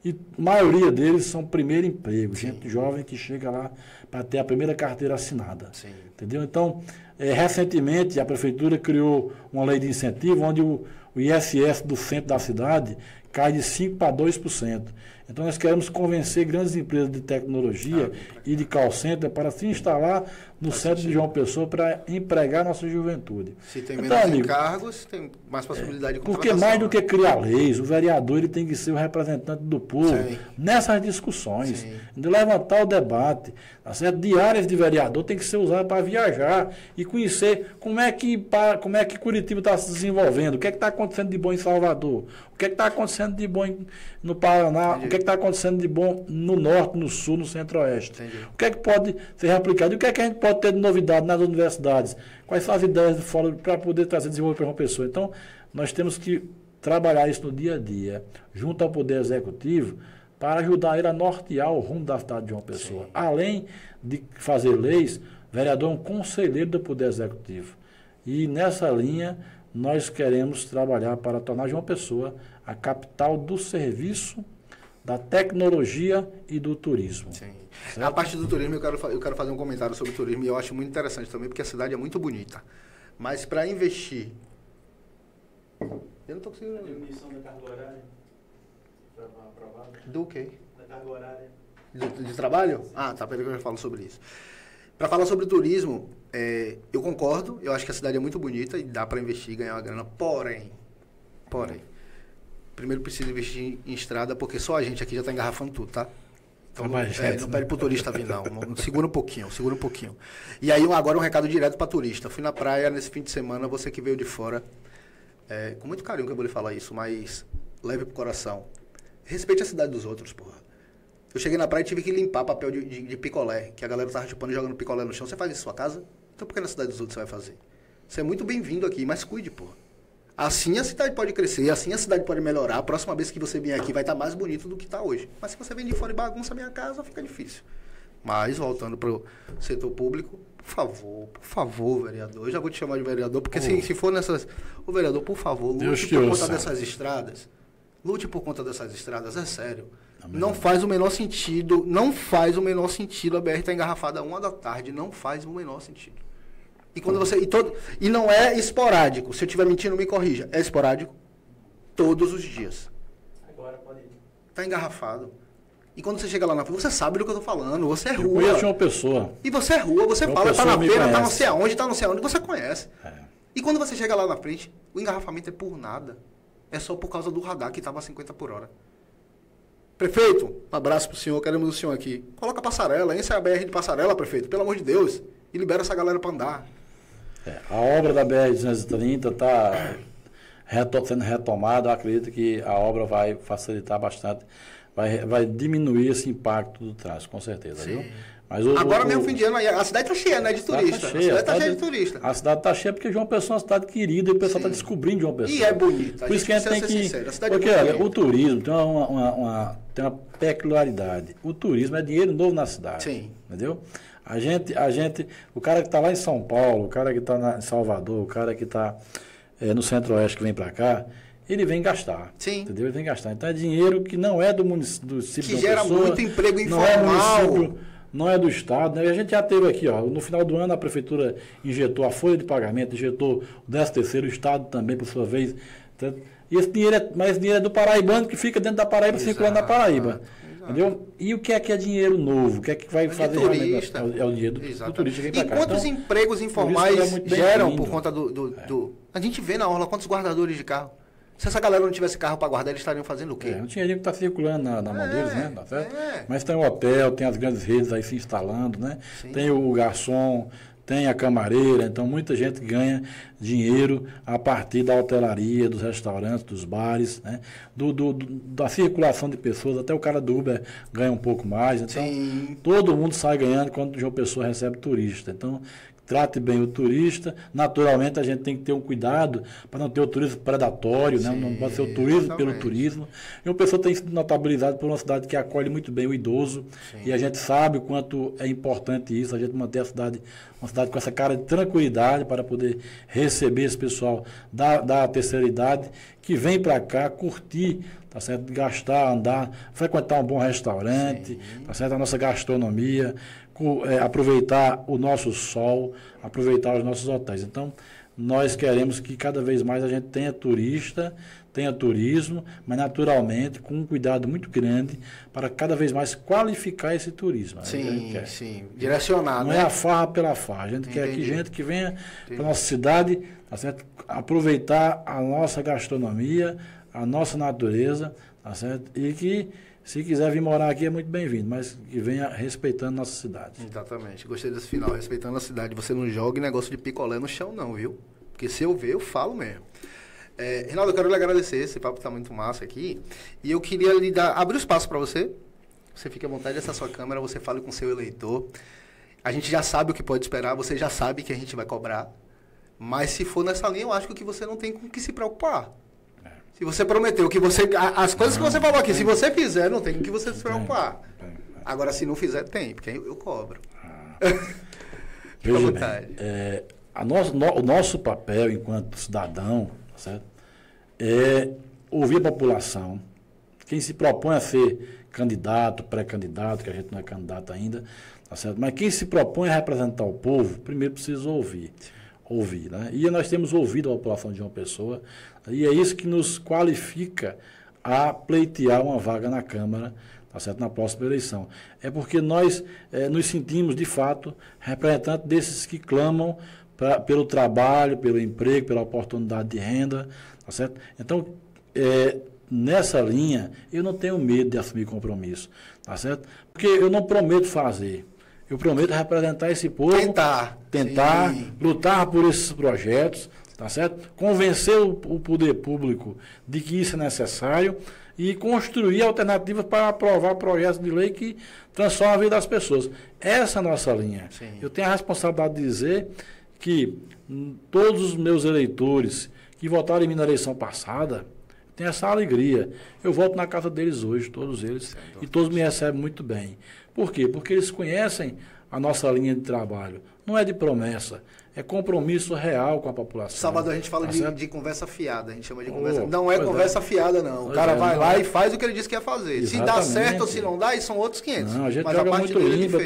E a maioria deles são primeiro emprego, gente jovem que chega lá para ter a primeira carteira assinada. Entendeu? Então, recentemente, a Prefeitura criou uma lei de incentivo onde o ISS do centro da cidade cai de 5% para 2%. Então, nós queremos convencer grandes empresas de tecnologia e de call center para se instalar no centro de João Pessoa para empregar a nossa juventude. Se tem menos encargos, tem mais possibilidade de contratação. Porque mais do que criar leis, o vereador ele tem que ser o representante do povo nessas discussões, de levantar o debate. Tá certo? Diárias de vereador tem que ser usadas para viajar e conhecer como é que Curitiba está se desenvolvendo, o que é que está acontecendo de bom em Salvador, o que é que está acontecendo de bom no Paraná, o que é que está acontecendo de bom no Norte, no Sul, no Centro-Oeste. O que é que pode ser replicado e o que é que a gente pode ter de novidade nas universidades, quais são as ideias de fora para poder trazer desenvolvimento para uma pessoa. Então, nós temos que trabalhar isso no dia a dia, junto ao Poder Executivo, para ajudar ele a nortear o rumo da cidade de João Pessoa. Sim. Além de fazer leis, vereador é um conselheiro do Poder Executivo. E nessa linha, nós queremos trabalhar para tornar João Pessoa a capital do serviço, da tecnologia e do turismo. Sim. Certo? A parte do turismo, eu quero fazer um comentário sobre o turismo, e eu acho muito interessante também, porque a cidade é muito bonita. Mas para investir... Eu não estou conseguindo... A diminuição da carga horária foi aprovada. Do quê? Da carga horária. De trabalho? Ah, tá, peraí que eu já falo sobre isso. Para falar sobre turismo, eu concordo, eu acho que a cidade é muito bonita e dá para investir e ganhar uma grana, porém, primeiro precisa investir em estrada, porque só a gente aqui já está engarrafando tudo, tá? Então, não pede pro turista vir, não. Segura um pouquinho. E aí, agora um recado direto para turista. Fui na praia nesse fim de semana, você que veio de fora, com muito carinho que eu vou lhe falar isso, mas leve pro coração. Respeite a cidade dos outros, porra. Eu cheguei na praia e tive que limpar papel de picolé, que a galera tava chupando e jogando picolé no chão. Você faz isso em sua casa? Então por que na cidade dos outros você vai fazer? Você é muito bem-vindo aqui, mas cuide, porra. Assim a cidade pode crescer, assim a cidade pode melhorar. A próxima vez que você vier aqui vai estar mais bonito do que está hoje. Mas se você vem de fora e bagunça a minha casa, fica difícil. Mas, voltando para o setor público, por favor, vereador. Eu já vou te chamar de vereador, porque se for nessas... Ô, vereador, por favor, lute por conta dessas estradas. Lute por conta dessas estradas, é sério. Não faz o menor sentido a BR estar engarrafada 1h da tarde. Não faz o menor sentido. E quando e não é esporádico. Se eu estiver mentindo, me corrija. É esporádico todos os dias. Agora pode ir. Tá engarrafado. E quando você chega lá na frente, você sabe do que eu tô falando. Você é rua. Eu conheço uma pessoa. E você é rua, você Uma fala, tá na pessoa me feira, tá conhece. não sei aonde, você conhece. É. E quando você chega lá na frente, o engarrafamento é por nada. É só por causa do radar que tava a 50 por hora. Prefeito, um abraço pro senhor, queremos o senhor aqui. Coloca a passarela, enche a BR de passarela, prefeito, pelo amor de Deus. E libera essa galera pra andar. A obra da BR-230 está sendo retomada. Eu acredito que a obra vai facilitar bastante, vai diminuir esse impacto do trânsito, com certeza. Viu? Mas Agora mesmo fim de ano, a cidade está cheia, né, de turista. A cidade está cheia de turista. A cidade está cheia porque João Pessoa é uma cidade querida e o pessoal está descobrindo João Pessoa. E é bonita. Por isso que a gente tem que... Sincero, a cidade porque, é muito olha, bonita. o turismo tem uma peculiaridade. O turismo é dinheiro novo na cidade. Sim. Entendeu? O cara que está lá em São Paulo, o cara que está em Salvador, o cara que está no Centro-Oeste que vem para cá, ele vem gastar. Sim. Entendeu? Ele vem gastar. Então é dinheiro que não é do município Que de uma gera pessoa, muito emprego não é informal. município, não é do Estado. Né? E a gente já teve aqui, ó, no final do ano a Prefeitura injetou a folha de pagamento, injetou o 13º, o Estado também, por sua vez. E esse dinheiro dinheiro é do paraibano que fica dentro da Paraíba, circulando na Paraíba. Entendeu? E o que é dinheiro novo? O que é que vai fazer turista. realmente? É o dinheiro do turista que vem E pra cá. quantos Então, empregos informais é muito geram bem-vindo. por conta do... A gente vê na orla quantos guardadores de carro. Se essa galera não tivesse carro para guardar, eles estariam fazendo o quê? um dinheirinho que está circulando na mão deles, né? Tá certo? É. Mas tem o hotel, tem as grandes redes aí se instalando, né? Sim. Tem o garçom, tem a camareira, então muita gente ganha dinheiro a partir da hotelaria, dos restaurantes, dos bares, né? Da circulação de pessoas, até o cara do Uber ganha um pouco mais. Então, Sim. todo mundo sai ganhando quando João Pessoa recebe turista. Então, trate bem o turista. Naturalmente, a gente tem que ter um cuidado para não ter o turismo predatório, né? Não pode ser o turismo pelo turismo. E o pessoal tem sido notabilizado por uma cidade que acolhe muito bem o idoso. Sim. E a gente sabe o quanto é importante isso, a gente manter a cidade, uma cidade com essa cara de tranquilidade para poder receber esse pessoal da terceira idade que vem para cá curtir, tá certo? Gastar, andar, frequentar um bom restaurante, tá certo? A nossa gastronomia, aproveitar o nosso sol, aproveitar os nossos hotéis. Então, nós queremos que cada vez mais a gente tenha turista, tenha turismo, mas naturalmente com um cuidado muito grande para cada vez mais qualificar esse turismo. Sim. Direcionado. Não é a farra pela farra. A gente quer que gente que venha para a nossa cidade, tá certo? Aproveitar a nossa gastronomia, a nossa natureza, tá certo? E que, se quiser vir morar aqui, é muito bem-vindo, mas que venha respeitando nossa cidade. Exatamente. Gostei desse final, respeitando a cidade. Você não joga negócio de picolé no chão, não, viu? Porque se eu ver, eu falo mesmo. Reinaldo, eu quero lhe agradecer. Esse papo está muito massa aqui. E eu queria abrir o espaço para você. Você fique à vontade dessa sua câmera, você fale com o seu eleitor. A gente já sabe o que pode esperar, você já sabe que a gente vai cobrar. Mas se for nessa linha, eu acho que você não tem com que se preocupar. Se você prometeu que você... As coisas que você falou aqui, se você fizer, não tem que você se preocupar. Agora, se não fizer, tem, porque eu cobro. Fica à vontade. O nosso papel enquanto cidadão, tá certo? É ouvir a população. Quem se propõe a ser candidato, pré-candidato, que a gente não é candidato ainda, tá certo? Mas quem se propõe a representar o povo, primeiro precisa ouvir. Né? E nós temos ouvido a população de João Pessoa, e é isso que nos qualifica a pleitear uma vaga na Câmara, tá certo? Na próxima eleição. É porque nós nos sentimos, de fato, representantes desses que clamam pelo trabalho, pelo emprego, pela oportunidade de renda, tá certo? Então, nessa linha, eu não tenho medo de assumir compromisso, tá certo? Porque eu não prometo fazer. Eu prometo representar esse povo, tentar lutar por esses projetos, tá certo? Convencer o poder público de que isso é necessário e construir alternativas para aprovar projetos de lei que transformam a vida das pessoas. Essa é a nossa linha. Sim. Eu tenho a responsabilidade de dizer que todos os meus eleitores que votaram em mim na eleição passada têm essa alegria. Eu volto na casa deles hoje, todos eles, e todos me recebem muito bem. Por quê? Porque eles conhecem a nossa linha de trabalho. Não é de promessa, é compromisso real com a população. Sábado a gente fala de conversa fiada, a gente chama de conversa. Não é conversa fiada, não. O cara vai lá e faz o que ele disse que ia fazer. Exatamente. Se dá certo ou se não dá, aí são outros 500. Não, a gente joga muito limpo.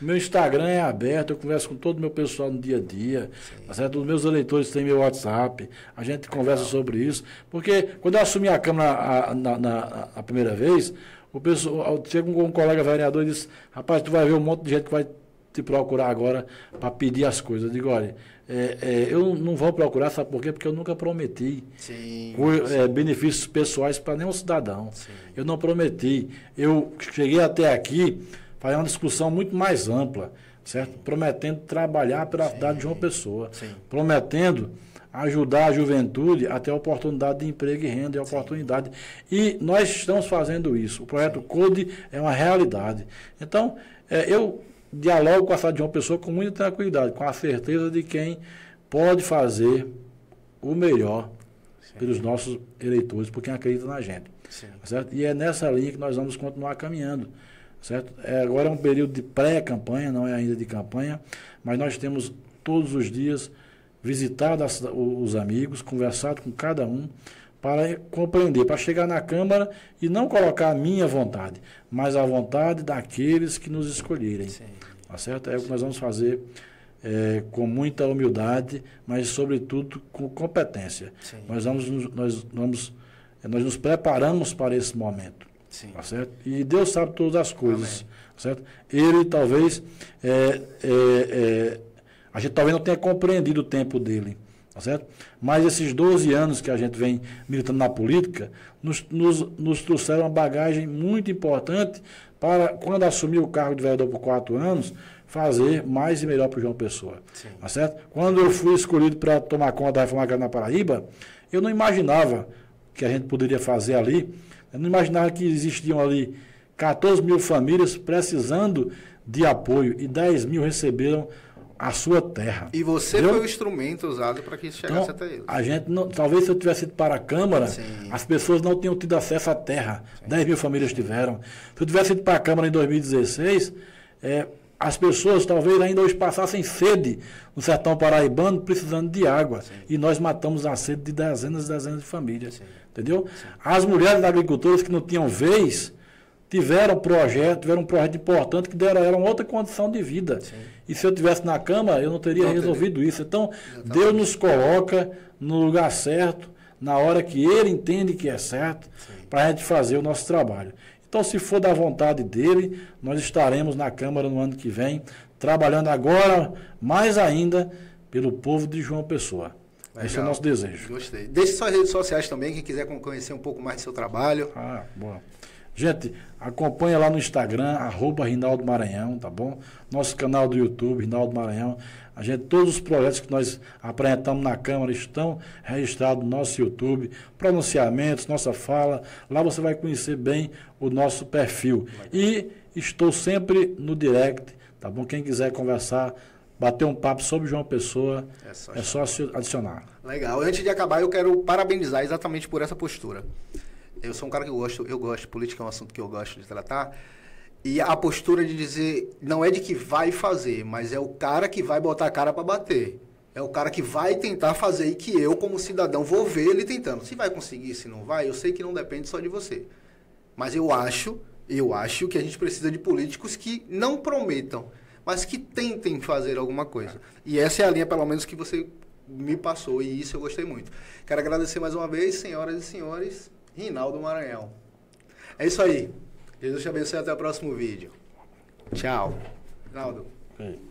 Meu Instagram é aberto, eu converso com todo o meu pessoal no dia a dia. Tá certo? Os meus eleitores têm meu WhatsApp, a gente conversa sobre isso. Porque quando eu assumi a Câmara a primeira vez, o pessoal, chega um colega vereador e diz: rapaz, tu vai ver um monte de gente que vai te procurar agora para pedir as coisas. Eu digo: olha, eu não vou procurar, sabe por quê? Porque eu nunca prometi benefícios pessoais para nenhum cidadão. Sim. Eu não prometi. Eu cheguei até aqui fazendo uma discussão muito mais ampla, certo? Prometendo trabalhar pela cidade de João Pessoa. Sim. Prometendo ajudar a juventude a ter oportunidade de emprego e renda e oportunidade. E nós estamos fazendo isso. O projeto Code é uma realidade. Então, eu dialogo com a cidade de João Pessoa com muita tranquilidade, com a certeza de quem pode fazer o melhor pelos nossos eleitores, por quem acredita na gente. Certo? E é nessa linha que nós vamos continuar caminhando. Certo? Agora é um período de pré-campanha, não é ainda de campanha, mas nós temos todos os dias visitado os amigos, conversado com cada um, para compreender, para chegar na Câmara e não colocar a minha vontade, mas a vontade daqueles que nos escolherem. Tá certo? É o que nós vamos fazer com muita humildade, mas, sobretudo, com competência. Nós nos preparamos para esse momento. Tá certo? E Deus sabe todas as coisas. Tá certo? Ele, talvez, a gente talvez não tenha compreendido o tempo dele. Tá certo? Mas esses 12 anos que a gente vem militando na política nos trouxeram uma bagagem muito importante para, quando assumir o cargo de vereador por 4 anos, fazer mais e melhor para o João Pessoa. Tá certo? Quando eu fui escolhido para tomar conta da reforma agrária na Paraíba, eu não imaginava que a gente poderia fazer ali, eu não imaginava que existiam ali 14 mil famílias precisando de apoio e 10 mil receberam a sua terra. E você foi o instrumento usado para que isso chegasse até eles. A gente não, talvez se eu tivesse ido para a Câmara, as pessoas não tinham tido acesso à terra. 10 mil famílias tiveram. Se eu tivesse ido para a Câmara em 2016, as pessoas talvez ainda hoje passassem sede no sertão paraibano, precisando de água. E nós matamos a sede de dezenas e dezenas de famílias. Entendeu? As mulheres agricultoras que não tinham vez, tiveram um projeto importante que deram a ela uma outra condição de vida. E se eu estivesse na Câmara, eu não teria resolvido isso. Então, Deus nos coloca no lugar certo, na hora que Ele entende que é certo, para a gente fazer o nosso trabalho. Então, se for da vontade dEle, nós estaremos na Câmara no ano que vem, trabalhando agora, mais ainda, pelo povo de João Pessoa. Legal. Esse é o nosso desejo. Gostei. Deixe suas redes sociais também, quem quiser conhecer um pouco mais do seu trabalho. Boa. Gente, acompanha lá no Instagram, @Rinaldo Maranhão, tá bom? Nosso canal do YouTube, Rinaldo Maranhão. Todos os projetos que nós apresentamos na Câmara estão registrados no nosso YouTube, pronunciamentos, nossa fala. Lá você vai conhecer bem o nosso perfil. E estou sempre no direct, tá bom? Quem quiser conversar, bater um papo sobre João Pessoa, É só adicionar. Legal. Antes de acabar, eu quero parabenizar exatamente por essa postura. Eu sou um cara que eu gosto, política é um assunto que eu gosto de tratar, e a postura de dizer, não é de que vai fazer, mas é o cara que vai botar a cara para bater. É o cara que vai tentar fazer e que eu, como cidadão, vou ver ele tentando. Se vai conseguir, se não vai, eu sei que não depende só de você. Mas eu acho que a gente precisa de políticos que não prometam, mas que tentem fazer alguma coisa. E essa é a linha, pelo menos, que você me passou, e isso eu gostei muito. Quero agradecer mais uma vez, senhoras e senhores, Rinaldo Maranhão. É isso aí. Jesus te abençoe, até o próximo vídeo. Tchau. Rinaldo. Okay.